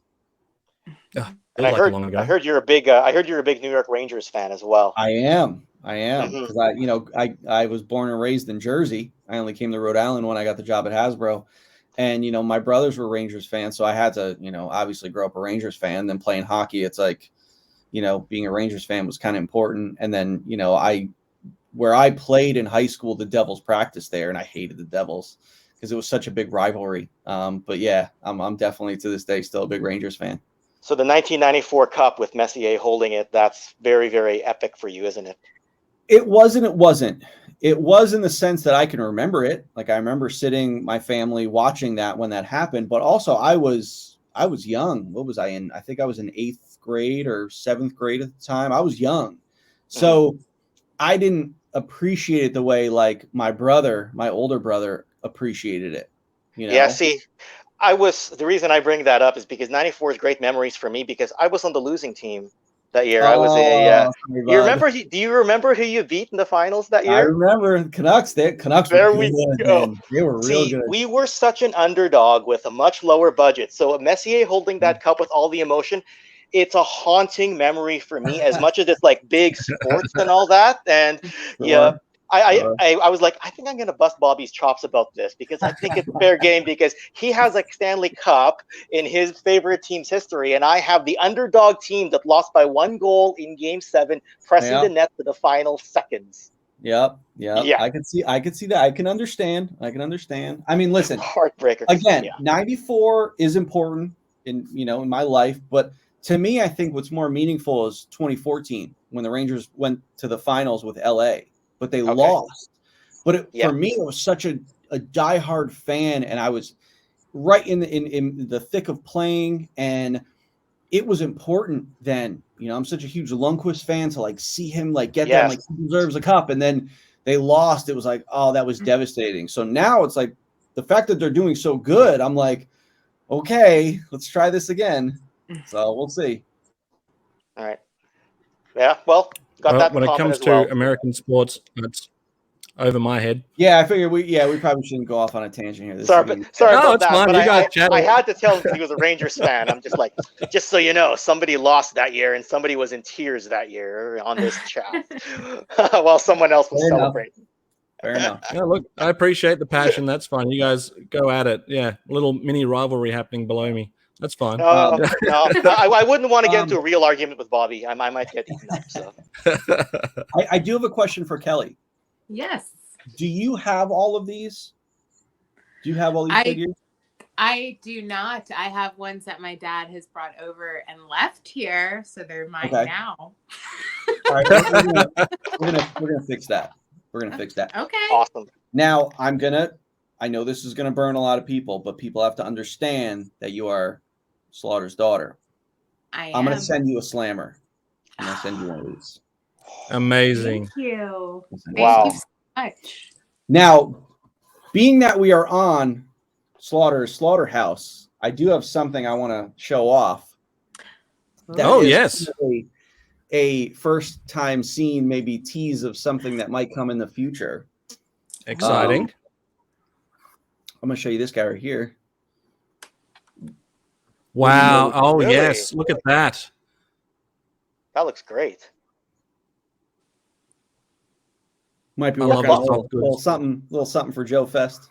And I heard you're a big New York Rangers fan as well. I am because I was born and raised in Jersey. I only came to Rhode Island when I got the job at Hasbro, and you know my brothers were Rangers fans, so I had to obviously grow up a Rangers fan. Then playing hockey, it's like being a Rangers fan was kind of important. And then where I played in high school, the Devils practiced there, and I hated the Devils because it was such a big rivalry. But yeah, I'm definitely to this day still a big Rangers fan. So the 1994 Cup with Messier holding it, that's very, very epic for you, isn't it? It was and it wasn't. It was in the sense that I can remember it. Like I remember sitting, my family watching that when that happened, but also I was young. What was I in? I think I was in 8th grade or 7th grade at the time. I was young. So I didn't appreciate it the way like my older brother appreciated it. Yeah, see, the reason I bring that up is because 94 is great memories for me because I was on the losing team that year. I was do you remember who you beat in the finals that year? I remember Canucks. Canucks were good. They were real good. We were such an underdog with a much lower budget. So Messier holding that cup with all the emotion, it's a haunting memory for me as much as it's like big sports and all that. And I was like, I think I'm going to bust Bobby's chops about this because I think it's fair game because he has a Stanley Cup in his favorite team's history. And I have the underdog team that lost by 1 goal in Game 7, pressing the net to the final seconds. Yep. I can see that. I can understand. I mean, listen, heartbreaker. Again, 94 is important in my life. But to me, I think what's more meaningful is 2014 when the Rangers went to the finals with LA. But they lost. But for me, it was such a diehard fan, and I was right in the thick of playing, and it was important then. You know, I'm such a huge Lundqvist fan, to like see him like get that, like he deserves a cup, and then they lost. It was like, oh, that was devastating. So now it's like the fact that they're doing so good, I'm like, okay, let's try this again. So we'll see. All right. Yeah. Well, got that. When it comes to American sports, it's over my head. Yeah, I figured we probably shouldn't go off on a tangent here. Sorry no, about that. Fine. But I had to tell him he was a Rangers fan. I'm just like, just so you know, somebody lost that year and somebody was in tears that year on this chat while someone else was celebrating. Fair enough. Yeah, look, I appreciate the passion. That's fine. You guys go at it. Yeah, little mini rivalry happening below me. That's fine. No, I wouldn't want to get into a real argument with Bobby. I might get eaten up. So, I do have a question for Kelly. Yes. Do you have all of these? Do you have all these figures? I do not. I have ones that my dad has brought over and left here, so they're mine now. All right, we're gonna fix that. We're gonna fix that. Okay. Awesome. Now I know this is gonna burn a lot of people, but people have to understand that you are Slaughter's daughter. I'm gonna send you a slammer. I'm gonna send you one of these. Amazing. Thank you. Wow. Thank you so much. Now, being that we are on Slaughterhouse, I do have something I want to show off. Yes. A first time scene, maybe tease of something that might come in the future. Exciting. I'm going to show you this guy right here. Wow. Oh, really? yes. Look at that. That looks great. Might be working on a little something for Joe Fest.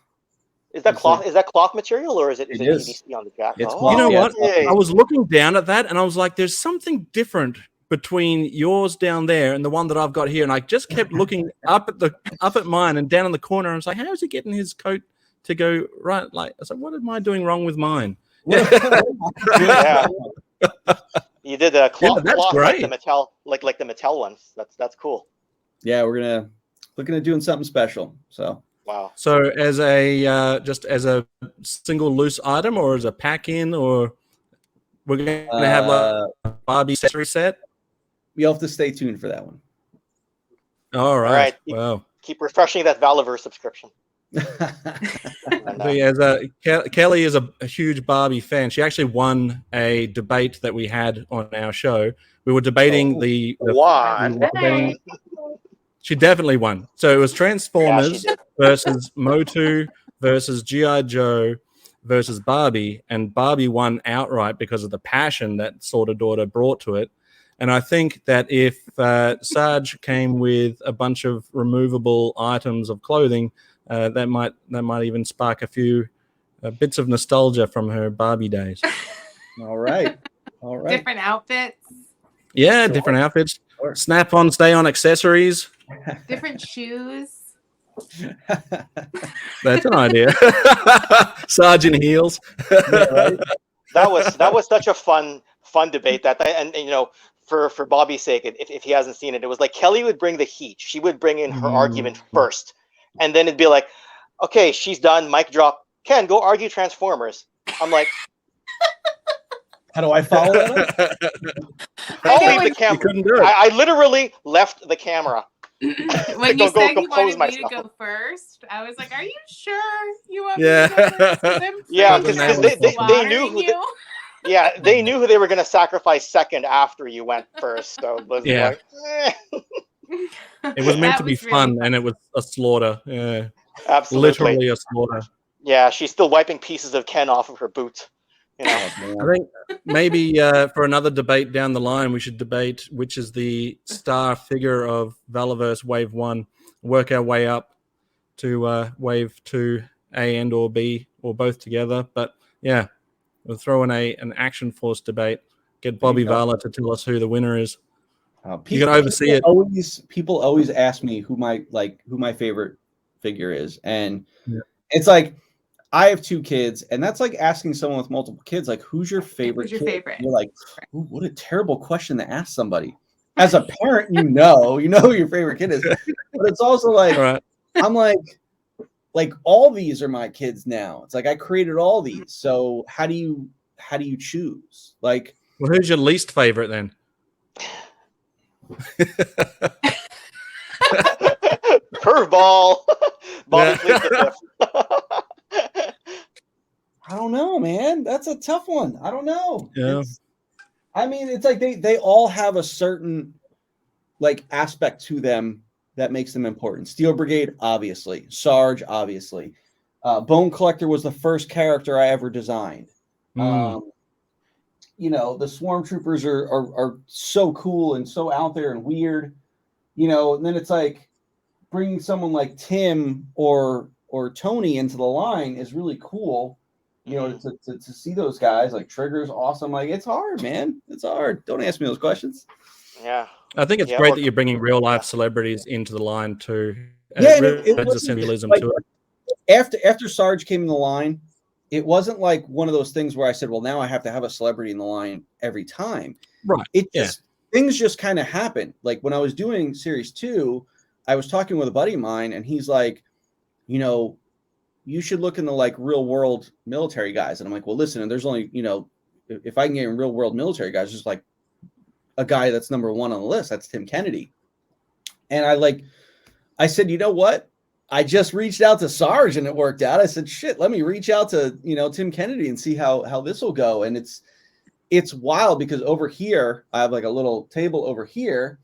Is that cloth? Is that cloth material or is it PVC on the jacket? It's You know what? Okay. I was looking down at that and I was like, there's something different between yours down there and the one that I've got here. And I just kept looking up at mine and down in the corner. And I was like, how is he getting his coat to go right? Like, I was like, what am I doing wrong with mine? Yeah. You did a cloth, that's cloth great. like the Mattel ones. That's cool. Yeah, we're looking at doing something special. So wow. So as a just as a single loose item or as a pack in, or we're going to have a Barbie accessory set? You'll have to stay tuned for that one. All right. Wow. Keep refreshing that Valaverse subscription. Kelly is a huge Barbie fan. She actually won a debate that we had on our show. We were debating She definitely won. So it was Transformers versus Motu versus G.I. Joe versus Barbie, and Barbie won outright because of the passion that Slaughter Daughter brought to it. And I think that if Sarge came with a bunch of removable items of clothing, that might even spark a few bits of nostalgia from her Barbie days. All right. Different outfits. Yeah, sure. Different outfits. Sure. Snap-on, stay-on accessories. Different shoes. That's an idea. Sergeant heels. Yeah, right? That was such a fun debate and you know, for Bobby's sake, if he hasn't seen it, it was like Kelly would bring the heat. She would bring in her argument first, and then it'd be like, okay, she's done. Mic drop. Ken, go argue Transformers. I'm like, how do I follow that? I'll leave the camera. Couldn't do it. I literally left the camera. When you said you wanted me to go first, I was like, "Are you sure you want me to go first?" Yeah, because they knew who. They knew who they were going to sacrifice second after you went first. So it was like, it was meant to be fun, and it was a slaughter. Yeah, absolutely, literally a slaughter. Yeah, she's still wiping pieces of Ken off of her boot. You know. I think maybe for another debate down the line, we should debate which is the star figure of Valaverse Wave 1, work our way up to Wave 2, A and or B, or both together. But yeah, we'll throw in an Action Force debate, get Bobby Vala to tell us who the winner is. You can oversee it. People always ask me who my favorite figure is. And it's like, I have 2 kids, and that's like asking someone with multiple kids, like, who's your favorite kid? Favorite? You're like, ooh, what a terrible question to ask somebody. As a parent, you know who your favorite kid is. But it's also like, I'm like all these are my kids now. It's like I created all these. So how do you choose? Like, well, who's your least favorite then? Curveball. Bobby Yeah. pleads the fifth. I don't know, man. That's a tough one. I don't know. Yeah. I mean, it's like they all have a certain like aspect to them that makes them important. Steel Brigade, obviously. Sarge, obviously. Bone Collector was the first character I ever designed. You know, the Swarm Troopers are so cool and so out there and weird. You know, and then it's like bringing someone like Tim or Tony into the line is really cool. You know, to see those guys, like Trigger's awesome. Like, it's hard, man. It's hard. Don't ask me those questions. Yeah. I think it's great that you're bringing real life celebrities into the line too. Yeah, it adds a symbolism to it. After Sarge came in the line, it wasn't like one of those things where I said, well, now I have to have a celebrity in the line every time. Right. Things just kind of happened. Like when I was doing series 2, I was talking with a buddy of mine and he's like, you know, you should look into like real world military guys. And I'm like, well, listen, and there's only, you know, if I can get in real world military guys, just like a guy that's number 1 on the list, that's Tim Kennedy. And I said, you know what? I just reached out to Sarge and it worked out. I said, shit, let me reach out to, you know, Tim Kennedy and see how this will go. And it's wild because over here, I have like a little table over here.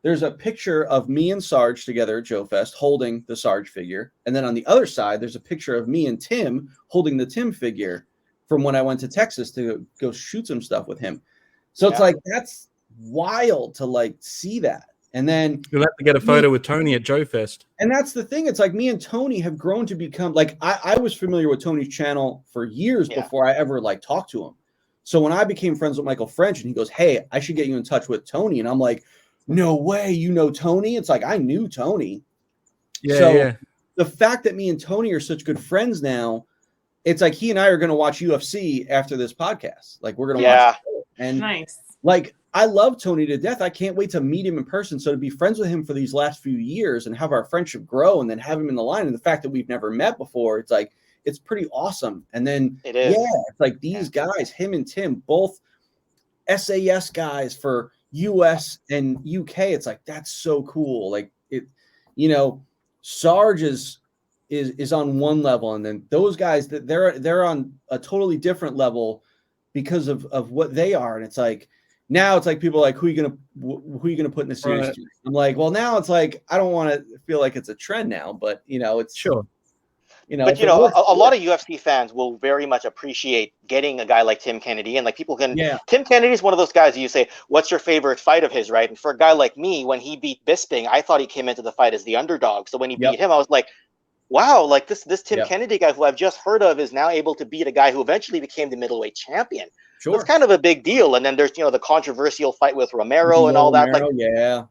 There's a picture of me and Sarge together at Joe Fest holding the Sarge figure. And then on the other side, there's a picture of me and Tim holding the Tim figure from when I went to Texas to go shoot some stuff with him. So it's like, that's wild to like see that. And then you'll have to get a photo with Tony at Joe Fest. And that's the thing. It's like me and Tony have grown to become like, I was familiar with Tony's channel for years before I ever like talked to him. So when I became friends with Michael French and he goes, hey, I should get you in touch with Tony. And I'm like, no way, you know Tony? It's like, I knew Tony. So the fact that me and Tony are such good friends now, it's like he and I are going to watch UFC after this podcast. Like we're going to watch it. And nice. Like, I love Tony to death. I can't wait to meet him in person. So to be friends with him for these last few years and have our friendship grow and then have him in the line, and the fact that we've never met before, it's like, it's pretty awesome. And then, it's like these guys, him and Tim, both SAS guys for US and UK. It's like, that's so cool. Like it, you know, Sarge is on one level, and then those guys that they're on a totally different level because of what they are. And it's like, now it's like people are like, who are you gonna put in the series? Right. I'm like, well, now it's like, I don't want to feel like it's a trend now, but you know, it's sure. You know, but you know, a lot of UFC fans will very much appreciate getting a guy like Tim Kennedy, and like people can. Yeah. Tim Kennedy is one of those guys you say, "What's your favorite fight of his?" Right, and for a guy like me, when he beat Bisping, I thought he came into the fight as the underdog. So when he beat him, I was like, "Wow!" Like this Tim Kennedy guy, who I've just heard of, is now able to beat a guy who eventually became the middleweight champion. Sure. It's kind of a big deal. And then there's, you know, the controversial fight with Romero and all that. Like,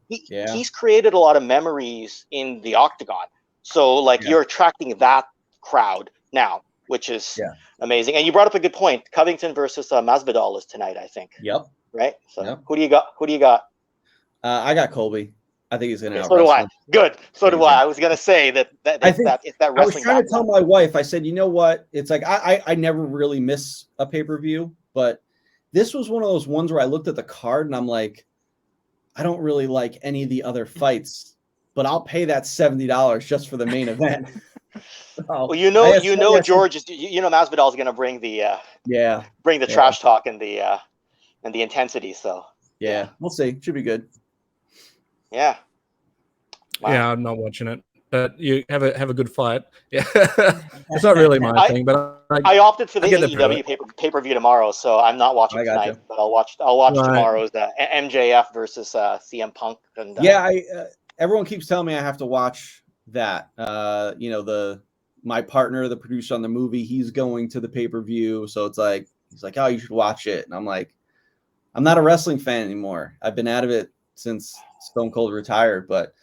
he's created a lot of memories in the octagon. So like you're attracting that crowd now, which is amazing. And you brought up a good point. Covington versus Masvidal is tonight, I think. Yep. Right. So who do you got? Who do you got? I got Colby. I think he's gonna. So do I. Good. So do I. I was gonna say that I think it's that wrestling. I was trying to tell my wife. I said, you know what? It's like I never really miss a pay-per-view, but this was one of those ones where I looked at the card and I'm like, I don't really like any of the other fights, but I'll pay that $70 just for the main event. Well, George is, Masvidal is going to bring the trash talk and the intensity. So we'll see. Should be good. Yeah. Wow. Yeah, I'm not watching it, but you have a good fight. Yeah, it's not really my thing, but I opted for the AEW pay-per-view tomorrow, so I'm not watching tonight. But I'll watch tomorrow's MJF versus CM Punk. And everyone keeps telling me I have to watch that. My partner, the producer on the movie, he's going to the pay-per-view, so it's like he's like, oh, you should watch it, and I'm like, I'm not a wrestling fan anymore. I've been out of it since Stone Cold retired, but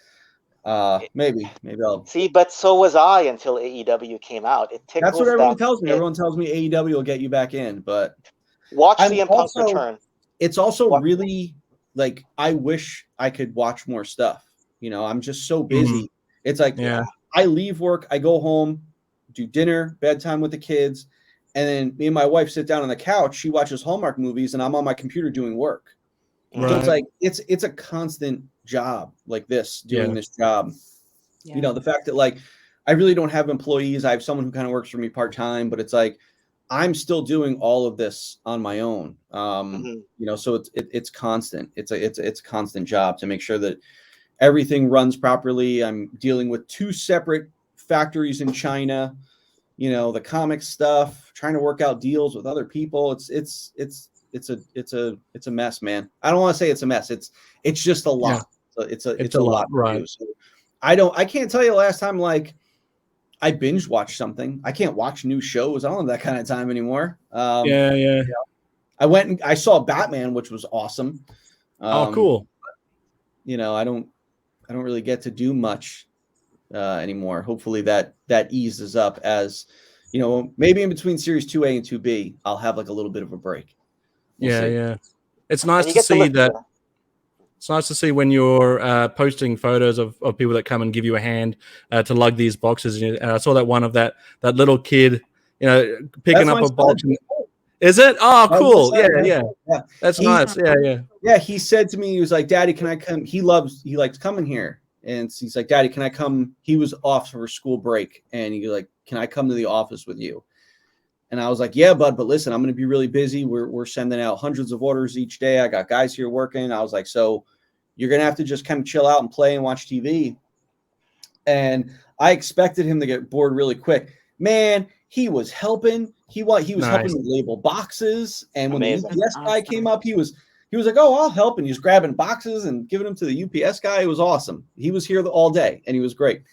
maybe I'll see. But so was I until AEW came out. That's what everyone tells me. Everyone tells me AEW will get you back in, but watch CM Punk's return. It's also really like, I wish I could watch more stuff. You know, I'm just so busy. It's like I leave work, I go home, do dinner, bedtime with the kids, and then me and my wife sit down on the couch. She watches Hallmark movies, and I'm on my computer doing work. Right. So it's like it's a constant job like this, doing this job. Yeah. You know, the fact that like I really don't have employees. I have someone who kind of works for me part-time, but it's like I'm still doing all of this on my own. You know, so it's constant. It's a constant job to make sure that everything runs properly. I'm dealing with 2 separate factories in China. You know, the comic stuff, trying to work out deals with other people. It's a mess, man. I don't want to say it's a mess. It's just a lot. So it's a lot, right? So I can't tell you the last time like I binge watched something. I can't watch new shows. I don't have that kind of time anymore. Yeah. I went and I saw Batman, which was awesome. Oh, cool. You know, I don't really get to do much anymore. Hopefully that eases up as, you know, maybe in between series 2A and 2B, I'll have like a little bit of a break. We'll see. Yeah. It's nice to see that. It's nice to see when you're posting photos of people that come and give you a hand to lug these boxes. And I saw that one of that little kid, you know, picking up a box. Is it? Oh, cool. Yeah. That's nice. Yeah. Yeah, he said to me, he was like, "Daddy, can I come?" He likes coming here. And he's like, "Daddy, can I come?" He was off for school break. And he's like, "Can I come to the office with you?" And I was like, "Yeah, bud, but listen, I'm going to be really busy. We're sending out hundreds of orders each day. I got guys here working." I was like, "So you're going to have to just kind of chill out and play and watch TV." And I expected him to get bored really quick. Man, he was helping. He was helping me label boxes. And when the UPS guy came up, he was like, "Oh, I'll help." And he was grabbing boxes and giving them to the UPS guy. It was awesome. He was here all day and he was great.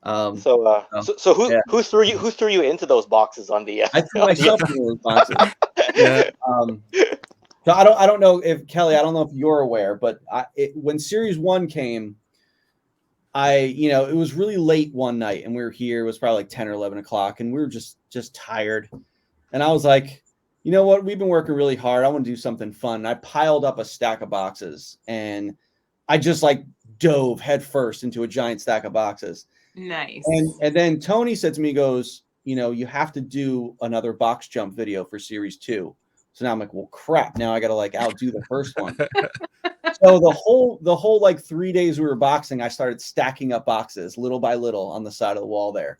So who threw you into those boxes on the? I threw myself into those boxes. Yeah. So I don't know if Kelly, I don't know if you're aware, but when Series 1 came, it was really late one night and we were here. It was probably like 10 or 11 o'clock and we were just tired. And I was like, you know what? We've been working really hard. I want to do something fun. And I piled up a stack of boxes and I just like dove headfirst into a giant stack of boxes. Nice. And then Tony said to me, he goes, "You know, you have to do another box jump video for Series 2. So now I'm like, well, crap. Now I got to like outdo the first one. So the whole like 3 days we were boxing, I started stacking up boxes little by little on the side of the wall there.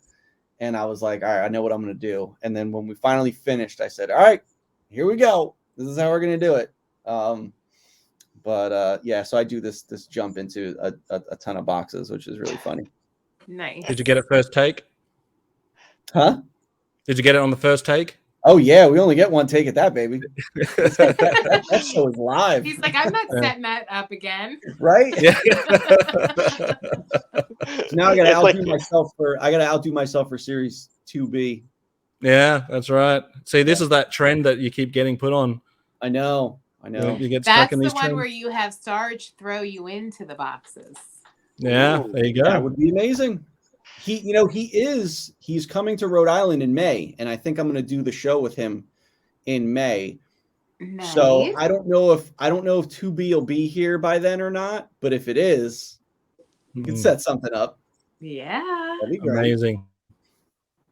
And I was like, all right, I know what I'm going to do. And then when we finally finished, I said, all right, here we go. This is how we're going to do it. Yeah, so I do this jump into a ton of boxes, which is really funny. Nice. Did you get it first take? Huh? Did you get it on the first take? Oh yeah, we only get one take at that, baby. that show is live. He's like, I'm not setting that up again. Right? Yeah. So now I gotta outdo myself for Series 2B. Yeah, that's right. See, this is that trend that you keep getting put on. I know. You get stuck in these That's the one trends. where you have Sarge throw you into the boxes. Yeah, there you go. That would be amazing. He's coming to Rhode Island in May, and I think I'm going to do the show with him in May. Nice. So I don't know if 2B will be here by then or not, but if it is, we can set something up. Yeah, that'd be great. Amazing.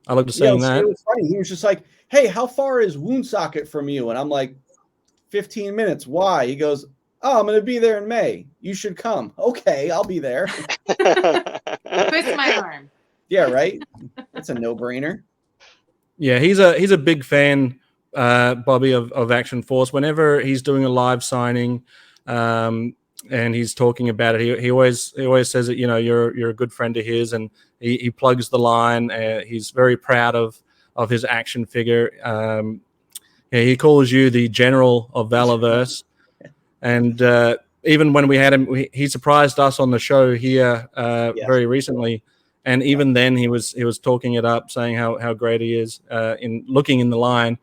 I love to see that. It was funny. He was just like, "Hey, how far is Woonsocket from you?" And I'm like, 15 minutes. Why? He goes, "Oh, I'm going to be there in May. You should come." Okay, I'll be there. Twist my arm. Yeah, right. That's a no-brainer. Yeah, he's a big fan, Bobby, of Action Force. Whenever he's doing a live signing, and he's talking about it, he always says that, you know, you're a good friend of his, and he plugs the line. He's very proud of his action figure. He calls you the general of Valaverse, and even when we had him, he surprised us on the show here very recently. And even then, he was talking it up, saying how great he is in looking in the line,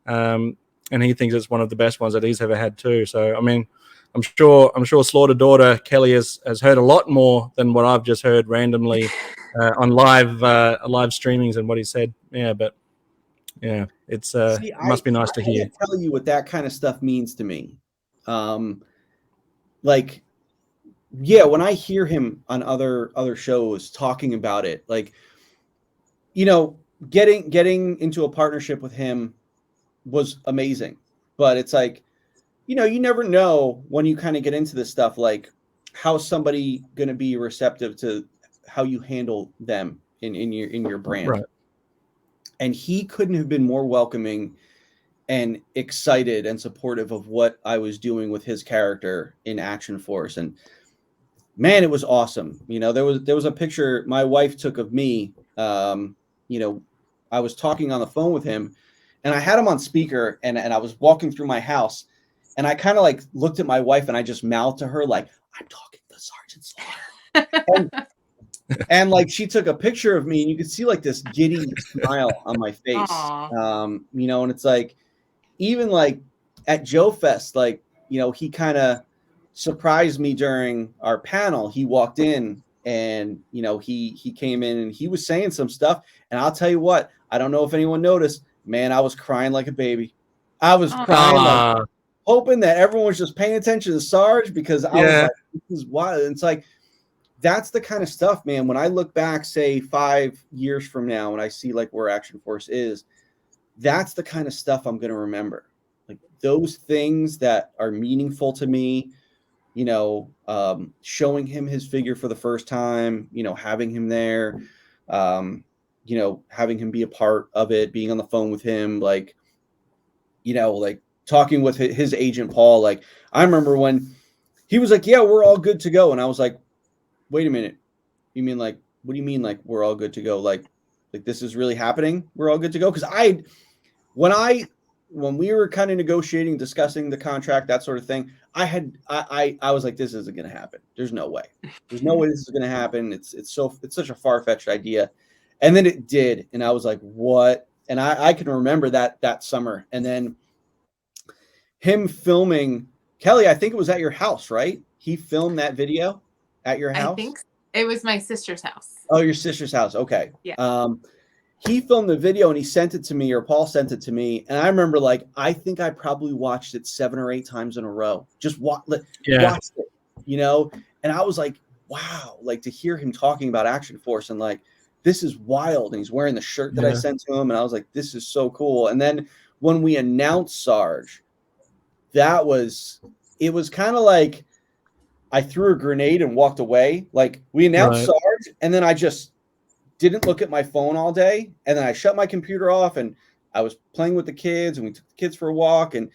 and he thinks it's one of the best ones that he's ever had too. So I mean, I'm sure Slaughter daughter Kelly has heard a lot more than what I've just heard randomly on live streamings and what he said. Yeah, but yeah, it must be nice to hear. I can't tell you what that kind of stuff means to me. Like yeah, when I hear him on other shows talking about it, like, you know, getting into a partnership with him was amazing. But it's like, you know, you never know when you kind of get into this stuff, like how somebody going to be receptive to how you handle them in your brand. Right. And he couldn't have been more welcoming and excited and supportive of what I was doing with his character in Action Force. And man, it was awesome. You know, there was a picture my wife took of me. You know, I was talking on the phone with him, and I had him on speaker, and I was walking through my house, and I kind of like looked at my wife, and I just mouthed to her like, "I'm talking to Sgt Slaughter." and like she took a picture of me, and you could see like this giddy smile on my face. You know, and it's like, even like at Joe Fest, like, you know, he kind of surprised me during our panel. He walked in, and, you know, he came in and he was saying some stuff. And I'll tell you what, I don't know if anyone noticed, man, I was crying like a baby. I was crying, like, hoping that everyone was just paying attention to Sarge, because I was like, this is wild. And it's like, that's the kind of stuff, man. When I look back, say 5 years from now, when I see like where Action Force is, that's the kind of stuff I'm going to remember. Like those things that are meaningful to me, you know, showing him his figure for the first time, you know, having him there, you know, having him be a part of it, being on the phone with him, like, you know, like talking with his agent, Paul. Like, I remember when he was like, yeah, we're all good to go. And I was like, wait a minute. You mean like, what do you mean? Like, we're all good to go? Like this is really happening? We're all good to go? Because when we were kind of negotiating, discussing the contract, that sort of thing, I was like, this isn't going to happen. There's no way. There's no way this is going to happen. It's such a far-fetched idea. And then it did. And I was like, what? And I can remember that summer. And then him filming, Kelly, I think it was at your house, right? He filmed that video at your house? I think it was my sister's house. Oh, your sister's house. Okay. Yeah. He filmed the video and he sent it to me, or Paul sent it to me. And I remember, like, I think I probably watched it 7 or 8 times in a row. Just watched it, you know? And I was like, wow, like to hear him talking about Action Force and like, this is wild. And he's wearing the shirt that I sent to him. And I was like, this is so cool. And then when we announced Sarge, it was kind of like I threw a grenade and walked away. Like, we announced Sarge, and then I just didn't look at my phone all day. And then I shut my computer off and I was playing with the kids, and we took the kids for a walk. And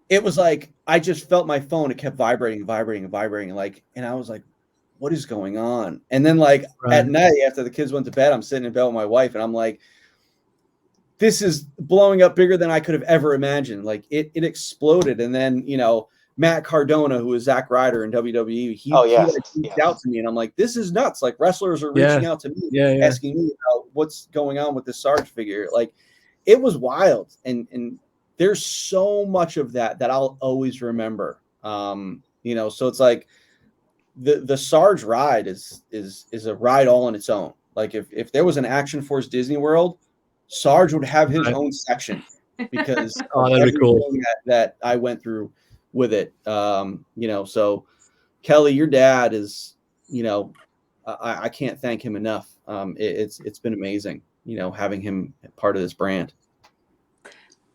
it was like, I just felt my phone. It kept vibrating, vibrating, and vibrating. Like, and I was like, what is going on? And then like at night, after the kids went to bed, I'm sitting in bed with my wife, and I'm like, this is blowing up bigger than I could have ever imagined. Like it exploded. And then, you know, Matt Cardona, who is Zack Ryder in WWE, he reached out to me, and I'm like, this is nuts. Like, wrestlers are reaching out to me, asking me about what's going on with this Sarge figure. Like, it was wild. And there's so much of that I'll always remember. You know, so it's like the Sarge ride is a ride all on its own. Like if there was an Action Force Disney World, Sarge would have his own section, because that'd be cool. that I went through with it. You know, so Kelly, your dad is, you know, I can't thank him enough. It's been amazing, you know, having him part of this brand.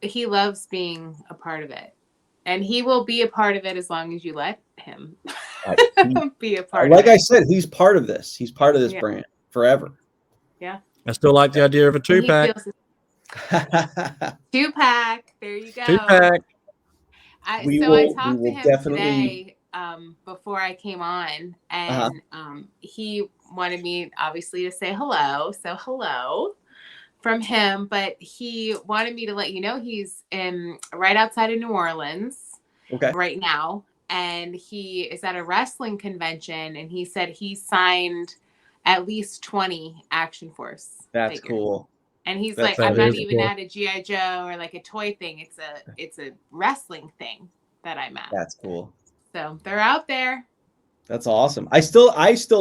He loves being a part of it, and he will be a part of it as long as you let him be a part of it. Like I said, he's part of this. He's part of this brand forever. Yeah. I still like the idea of a 2-pack. 2-pack. There you go. 2-pack. I talked to him today before I came on, and he wanted me obviously to say hello. So hello from him, but he wanted me to let you know he's right outside of New Orleans right now, and he is at a wrestling convention, and he said he signed at least 20 Action Force. That's figures. Cool. And he's like, I'm not even at a G.I. Joe or like a toy thing. It's a wrestling thing that I'm at. That's cool. So they're out there. That's awesome. I still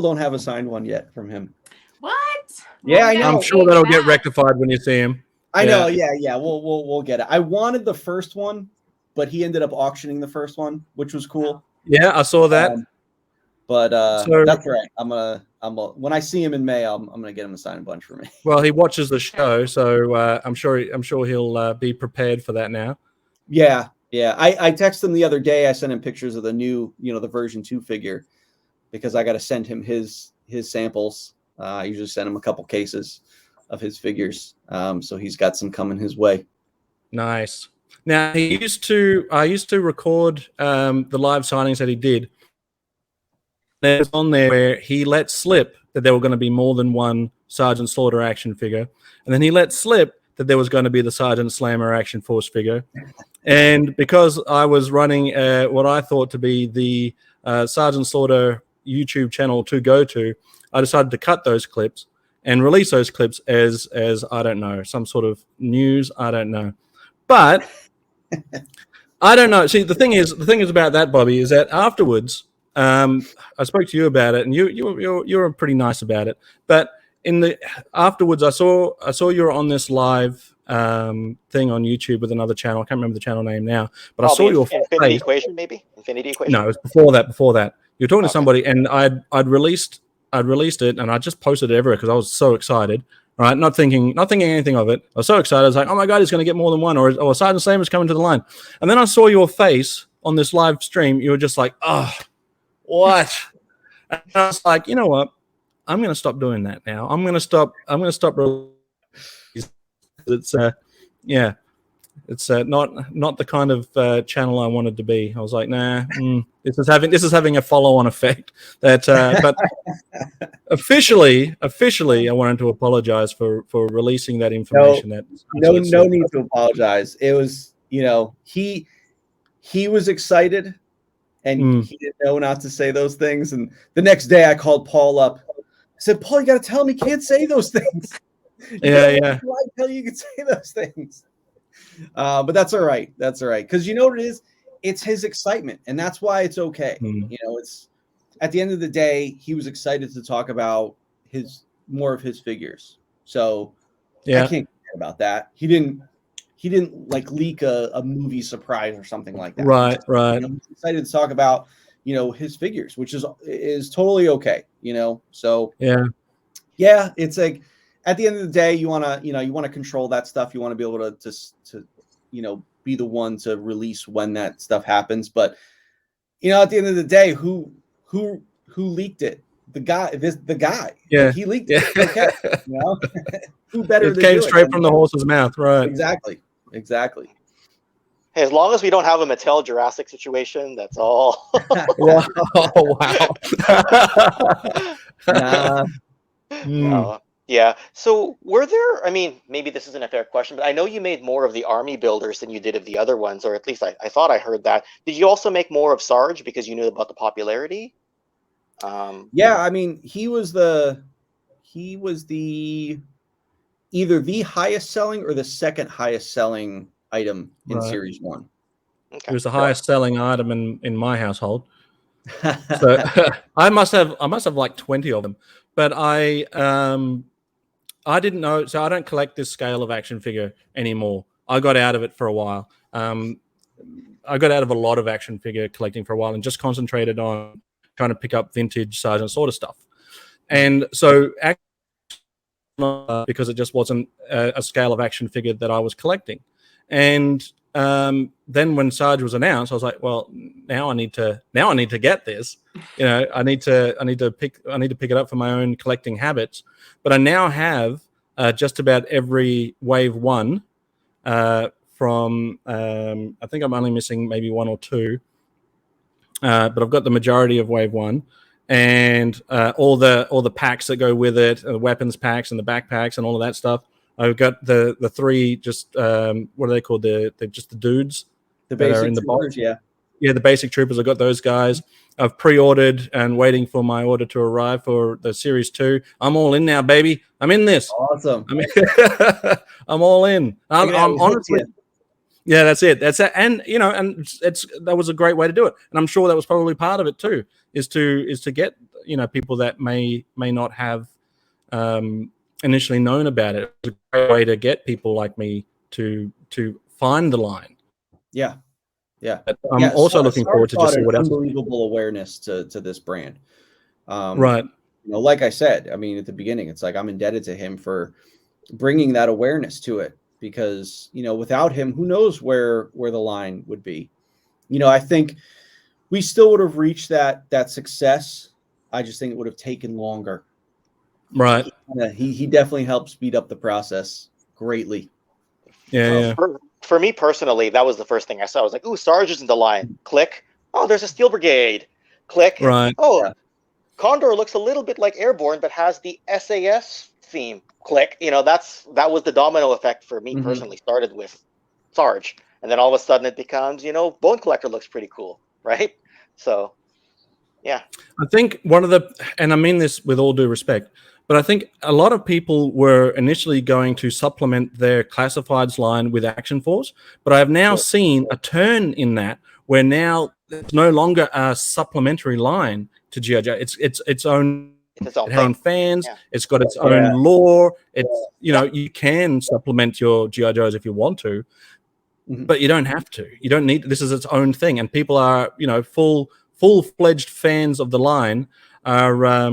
don't have a signed one yet from him. What? Yeah, I know. I'm sure that'll get rectified when you see him. I know. Yeah. We'll get it. I wanted the first one, but he ended up auctioning the first one, which was cool. Yeah, I saw that. But So- that's right. I'm gonna when I see him in May, I'm gonna get him to sign a bunch for me. Well, he watches the show, so I'm sure he'll be prepared for that now. Yeah. I texted him the other day. I sent him pictures of the new, the version 2 figure, because I got to send him his samples. I usually send him a couple cases of his figures, so he's got some coming his way. Nice. Now I used to record the live signings that he did. There's on there where he let slip that there were going to be more than one Sgt Slaughter action figure, and then he let slip that there was going to be the Sgt Slammer Action Force figure. And because I was running what I thought to be the Sgt Slaughter YouTube channel to go to, I decided to cut those clips and release those clips as I don't know, some sort of news. I don't know, but I don't know. See, the thing is about that, Bobby, is that afterwards, I spoke to you about it, and you were pretty nice about it. But afterwards, I saw you were on this live thing on YouTube with another channel. I can't remember the channel name now, but I saw your Infinity Equation, maybe Infinity Equation. No, it was before that. You're talking to somebody, and I'd released it, and I just posted it everywhere because I was so excited. Right, not thinking anything of it. I was so excited. I was like, "Oh my god, he's going to get more than one!" Or Sgt Slammer's coming to the line. And then I saw your face on this live stream. You were just like, "Oh, what?" And I was like, "You know what? I'm going to stop doing that now. I'm going to stop. It's it's not the kind of channel I wanted to be." I was like, "Nah, this is having a follow-on effect." That, but officially, I wanted to apologize for releasing that information. No need to apologize. It was, he was excited, and he didn't know not to say those things. And the next day, I called Paul up. I said, "Paul, you got to tell him he can't say those things." Yeah. I tell you can say those things. But that's all right. That's all right. Because you know what it is? It's his excitement, and that's why it's okay. It's at the end of the day, he was excited to talk about more of his figures. So I can't care about that. He didn't like leak a movie surprise or something like that. Right. He's excited to talk about his figures, which is totally okay. So yeah, it's like at the end of the day, you want to control that stuff. You want to be able to be the one to release when that stuff happens. But at the end of the day, who leaked it? The guy. Yeah, he leaked it. Okay, who better? It came straight from the horse's mouth, right? Exactly. Hey, as long as we don't have a Mattel Jurassic situation, that's all. Wow. No. Yeah. So were there, maybe this isn't a fair question, but I know you made more of the army builders than you did of the other ones, or at least I thought I heard that. Did you also make more of Sarge because you knew about the popularity? Yeah, he was either the highest selling or the second highest selling item in Series 1. Okay. It was the highest selling item in my household. So I must have like 20 of them, but I didn't know. So I don't collect this scale of action figure anymore. I got out of it for a while. I got out of a lot of action figure collecting for a while and just concentrated on trying to pick up vintage Sgt Slaughter stuff. And so because it just wasn't a scale of action figure that I was collecting. And then when Sarge was announced, I was like, well, now I need to get this. I need to pick it up for my own collecting habits. But I now have just about every Wave 1 from I think I'm only missing maybe one or two, but I've got the majority of Wave 1. And all the packs that go with it, the weapons packs and the backpacks and all of that stuff. I've got the three just what are they called? The dudes, the basic in the troopers, box. Yeah, the basic troopers. I've got those guys. I've pre-ordered and waiting for my order to arrive for the Series 2. I'm all in now, baby. I'm in this. Awesome. I'm all in. I'm honestly. Yeah, that's it. And that was a great way to do it. And I'm sure that was probably part of it too, is to get people that may not have initially known about it. It was a great way to get people like me to find the line. Yeah. Yeah. I'm also looking forward to just see what else. Unbelievable awareness to this brand. Right. Like I said, I mean, at the beginning, it's like I'm indebted to him for bringing that awareness to it, because without him, who knows where the line would be. I think we still would have reached that success. I just think it would have taken longer. Right. He definitely helped speed up the process greatly. Yeah. For me personally, that was the first thing I saw. I was like, ooh, Sarge is in the line. Click. Oh, there's a Steel Brigade. Click. Right. Oh, yeah. Condor looks a little bit like Airborne, but has the SAS theme. Click. That was the domino effect for me personally. Started with Sarge, and then all of a sudden it becomes, Bone Collector looks pretty cool, right? So, yeah. I think and I mean this with all due respect, but I think a lot of people were initially going to supplement their Classifieds line with Action Force, but I have now seen a turn in that where now it's no longer a supplementary line to G.I. Joe. It's its own. It has own fans. Yeah. It's got its own lore. It's you can supplement your G.I. Joes if you want to, but you don't have to. You don't need. This is its own thing, and people are full-fledged fans of the line are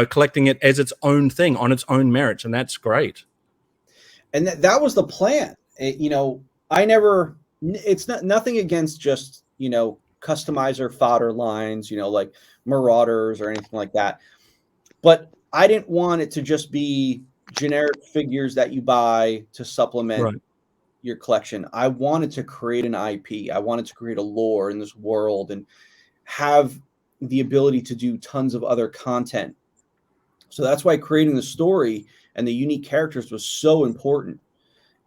collecting it as its own thing on its own merits, and that's great. And that was the plan. It's nothing against just customizer fodder lines, like Marauders or anything like that. But I didn't want it to just be generic figures that you buy to supplement your collection. I wanted to create an IP. I wanted to create a lore in this world and have the ability to do tons of other content. So that's why creating the story and the unique characters was so important.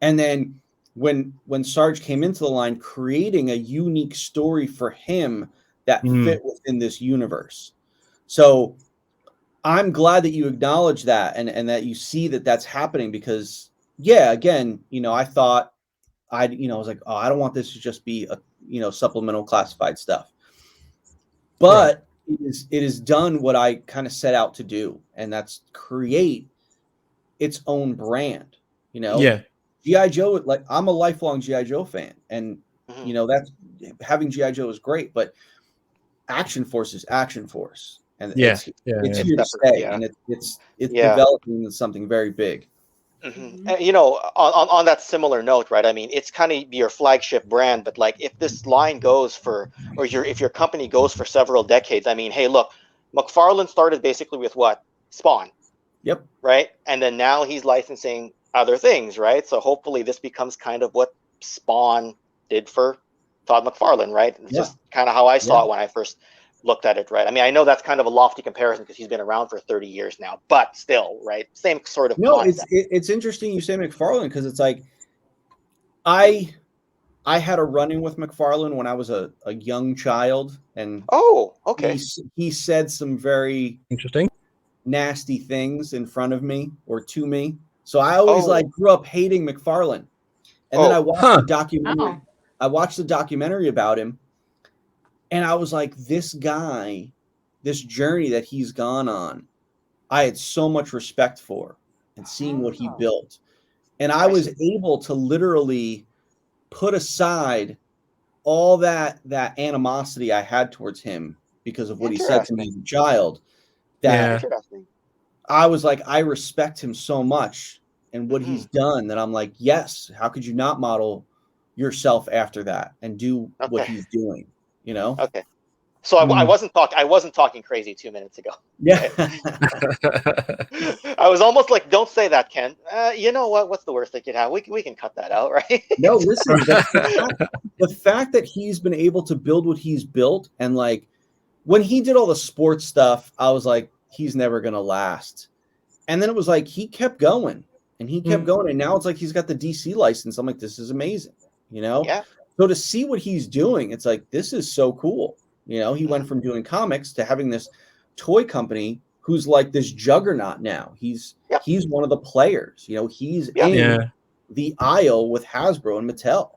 And then when Sarge came into the line, creating a unique story for him that fit within this universe. So I'm glad that you acknowledge that and that you see that that's happening, because again, I thought I was like, oh, I don't want this to just be a supplemental classified stuff. But it is done what I kind of set out to do, and that's create its own brand. G.I. Joe, like I'm a lifelong G.I. Joe fan, and that's having G.I. Joe is great, but Action Force is Action Force, and it's here to stay, and it's developing into something very big. On that similar note, right? I mean, it's kind of your flagship brand, but like if this line goes for, or if your company goes for several decades, I mean, hey, look, McFarlane started basically with what? Spawn. Yep. Right, and then now he's licensing other things, right? So hopefully this becomes kind of what Spawn did for Todd McFarlane, right? It's just kind of how I saw it when I first looked at it, right? I mean, I know that's kind of a lofty comparison because he's been around for 30 years now, but still, right? Same sort of concept. It's interesting you say McFarlane, because it's like I had a run-in with McFarlane when I was a young child, and he said some very interesting, nasty things in front of me or to me. So I always grew up hating McFarlane. And then I watched the documentary. I watched the documentary about him, and I was like, this guy, this journey that he's gone on, I had so much respect for, and seeing what he built. And I was able to literally put aside all that animosity I had towards him because of what he said to me as a child. That I was like, I respect him so much and what he's done, that I'm like, yes, how could you not model yourself after that and do what he's doing? Okay. So I wasn't talking crazy 2 minutes ago. Yeah. I was almost like, don't say that, Ken. You know what? What's the worst that could happen? We can cut that out, right? No, listen, the fact that he's been able to build what he's built, and like when he did all the sports stuff, I was like, he's never going to last. And then it was like, he kept going and he kept going. And now it's like, he's got the DC license. I'm like, this is amazing, Yeah. So to see what he's doing, it's like, this is so cool. He went from doing comics to having this toy company who's like this juggernaut now. He's one of the players, he's in the aisle with Hasbro and Mattel.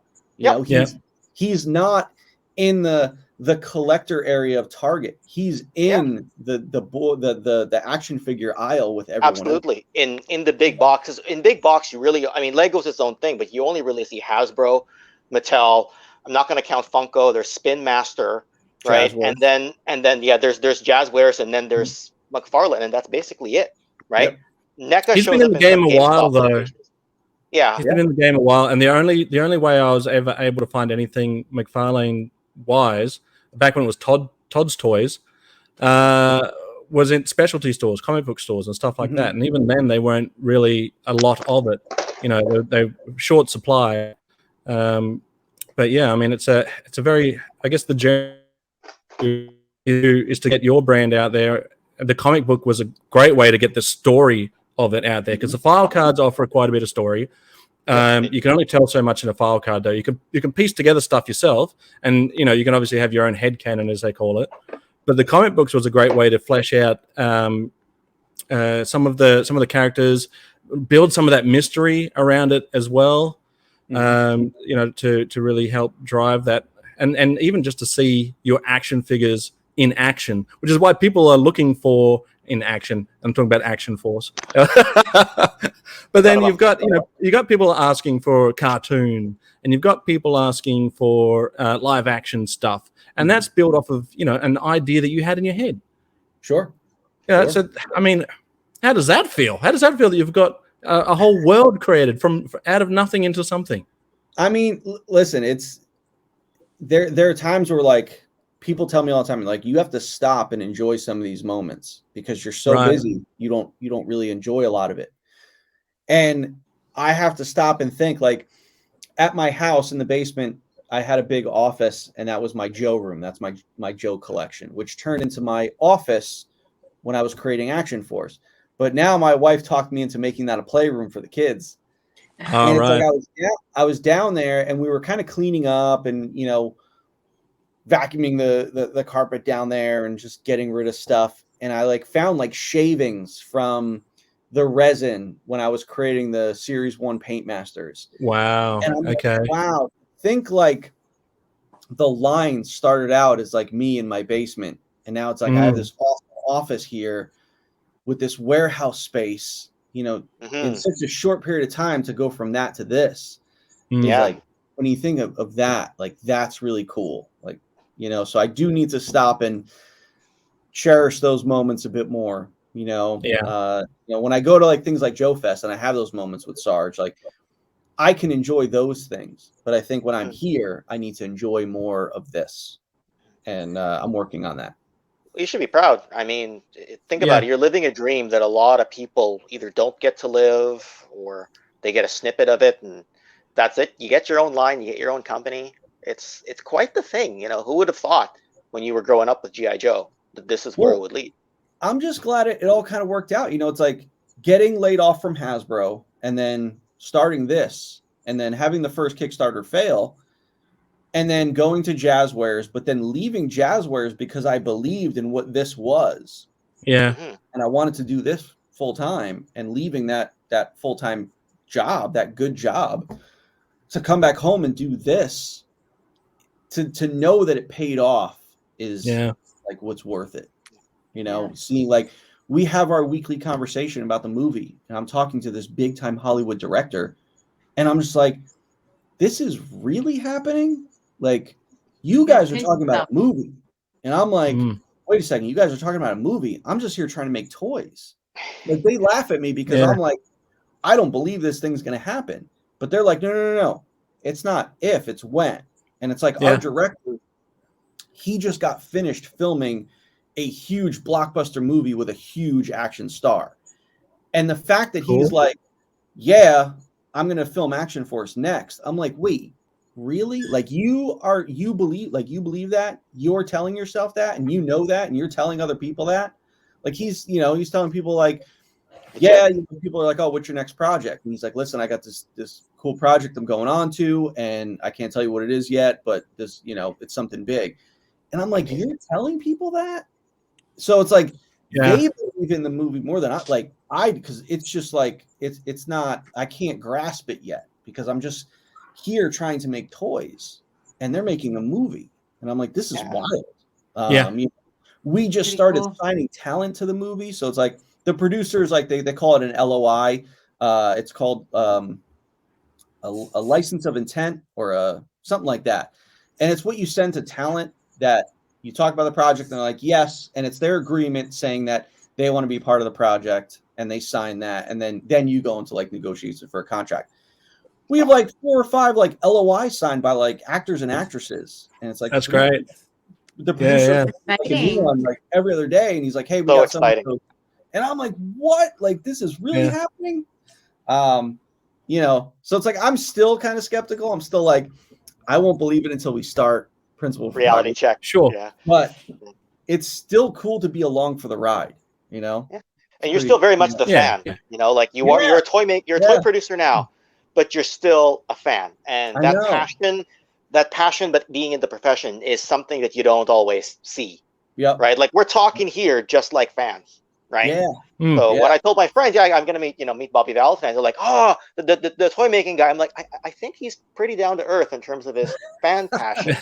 He's not in the collector area of Target. He's in the action figure aisle with everyone. Absolutely. Else. In the big boxes. In big box, you really, I mean, Lego's its own thing, but you only really see Hasbro, Mattel, I'm not going to count Funko. There's Spin Master, right? Jazzwares. And then yeah, there's Jazzwares, and then there's McFarlane, and that's basically it, right? Yep. NECA He's shows been in up the in game some a while GameStop though. locations. Yeah, He's been in the game a while, and the only way I was ever able to find anything McFarlane wise back when it was Todd's Toys was in specialty stores, comic book stores, and stuff like that. And even then, they weren't really a lot of it. You know, they short supply. But yeah, I mean, it's a very, I guess the journey is to get your brand out there. The comic book was a great way to get the story of it out there, because the file cards offer quite a bit of story. You can only tell so much in a file card, though. You can piece together stuff yourself, and you know, you can obviously have your own headcanon, as they call it. But the comic books was a great way to flesh out some of the characters, build some of that mystery around it as well. You know, to really help drive that, and even just to see your action figures in action, which is why people are looking for in action. I'm talking about Action Force. But then you've got people asking for cartoon, and you've got people asking for live action stuff, and that's built off of, you know, an idea that you had in your head. Sure. Yeah. Sure. So I mean, how does that feel? How does that feel that you've got a whole world created from out of nothing into something? I mean, listen, it's there are times where, like, people tell me all the time, like, you have to stop and enjoy some of these moments because you're so busy, you don't really enjoy a lot of it. And I have to stop and think, like, at my house in the basement, I had a big office, and that was my Joe room. That's my Joe collection, which turned into my office when I was creating Action Force. But now my wife talked me into making that a playroom for the kids. And it's like I was down there, and we were kind of cleaning up and, you know, vacuuming the carpet down there and just getting rid of stuff. And I like found like shavings from the resin when I was creating the Series 1 Paint Masters. Wow. And I'm okay. Like, wow. Think like the line started out as like me in my basement, and now it's like I have this office here with this warehouse space, you know, in such a short period of time to go from that to this. Yeah. Like, when you think of that, like, that's really cool. Like, you know, so I do need to stop and cherish those moments a bit more, you know. Yeah. You know, when I go to like things like Joe Fest and I have those moments with Sarge, like, I can enjoy those things, but I think when I'm here, I need to enjoy more of this, and I'm working on that. You should be proud. I mean, think about it. You're living a dream that a lot of people either don't get to live, or they get a snippet of it, and that's it. You get your own line, you get your own company. It's quite the thing, you know. Who would have thought when you were growing up with G.I. Joe that this is where it would lead? I'm just glad it all kind of worked out. You know, it's like getting laid off from Hasbro and then starting this, and then having the first Kickstarter fail, and then going to Jazzwares, but then leaving Jazzwares because I believed in what this was. Yeah. And I wanted to do this full time, and leaving that full-time job, that good job, to come back home and do this, to know that it paid off is like what's worth it. You know, seeing like we have our weekly conversation about the movie, and I'm talking to this big time Hollywood director, and I'm just like, this is really happening? Like, you guys are talking about a movie, and I'm like, wait a second, you guys are talking about a movie. I'm just here trying to make toys. Like, they laugh at me because I'm like, I don't believe this thing's going to happen. But they're like, no. It's not if, it's when. And it's like our director, he just got finished filming a huge blockbuster movie with a huge action star. And the fact that he's like, yeah, I'm going to film Action Force next. I'm like, wait, really? Like, you believe that? You're telling yourself that, and you know that, and you're telling other people that? Like, he's telling people like, yeah, people are like, oh, what's your next project? And he's like, listen, I got this cool project I'm going on to, and I can't tell you what it is yet, but this, you know, it's something big. And I'm like, you're telling people that? So it's like, they believe in the movie more than because it's just like, it's not, I can't grasp it yet because I'm just here trying to make toys, and they're making a movie. And I'm like, this is wild. We just started signing talent to the movie. So it's like the producers, like they call it an LOI. It's called a license of intent, or something like that. And it's what you send to talent that you talk about the project and they're like, yes. And it's their agreement saying that they want to be part of the project and they sign that. And then you go into like negotiations for a contract. We have like 4 or 5 like LOI signed by like actors and actresses. And it's like, that's great. The producer Yeah. like a new one like every other day. And he's like, hey, we So got exciting. something. And I'm like, what? Like, this is really happening? You know, so it's like, I'm still kind of skeptical. I'm still like, I won't believe it until we start principal Reality check. Sure. Yeah. But it's still cool to be along for the ride, you know? Yeah. And you're still very much the fan, you know, like you're a toy producer now, but you're still a fan. And that passion, but being in the profession is something that you don't always see. Yep. Right. Like we're talking here just like fans. Right. Yeah. So when I told my friends, I'm going to meet Bobby Vala fans, they're like, oh, the toy making guy. I'm like, I think he's pretty down to earth in terms of his fan passion.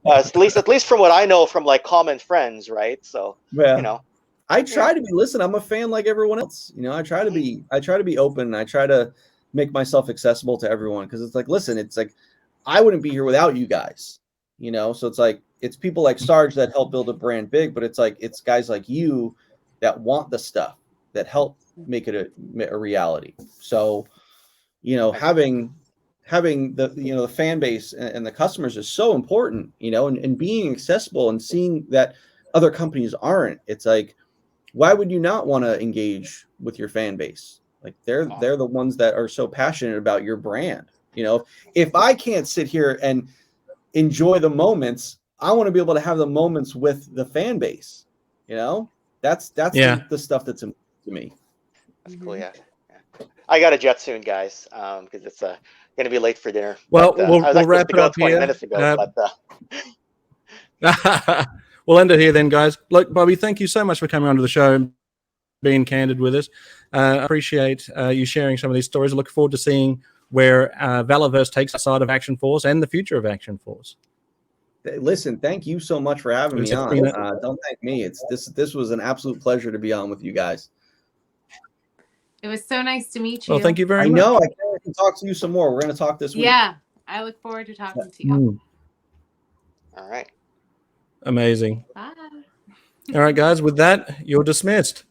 At least from what I know from like common friends. Right. So, you know, I try to be, listen, I'm a fan like everyone else. You know, I try to be open. I try to make myself accessible to everyone. Cause it's like, listen, it's like, I wouldn't be here without you guys, you know? So it's like, it's people like Sarge that help build a brand big, but it's like, it's guys like you that want the stuff that help make it a reality. So, you know, having the, you know, the fan base and the customers is so important, you know, and being accessible and seeing that other companies aren't. It's like, why would you not want to engage with your fan base? Like they're the ones that are so passionate about your brand. You know, if I can't sit here and enjoy the moments, I want to be able to have the moments with the fan base. You know, that's the stuff that's important to me. That's cool. Yeah. I got a jet soon, guys, because it's going to be late for dinner. Well, but, we'll wrap it up 20 here. minutes ago, but we'll end it here then, guys. Look, Bobby, thank you so much for coming onto the show and being candid with us. I appreciate you sharing some of these stories. I look forward to seeing where Valaverse takes the side of Action Force and the future of Action Force. Listen, thank you so much for having me on. Don't thank me. This was an absolute pleasure to be on with you guys. It was so nice to meet you. Well, thank you very much. I know. I can't wait to talk to you some more. We're going to talk this week. Yeah, I look forward to talking to you. All right. Amazing. Bye. All right, guys. With that, you're dismissed.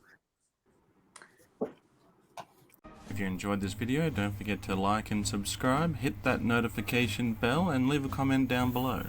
If you enjoyed this video, don't forget to like and subscribe, hit that notification bell, and leave a comment down below.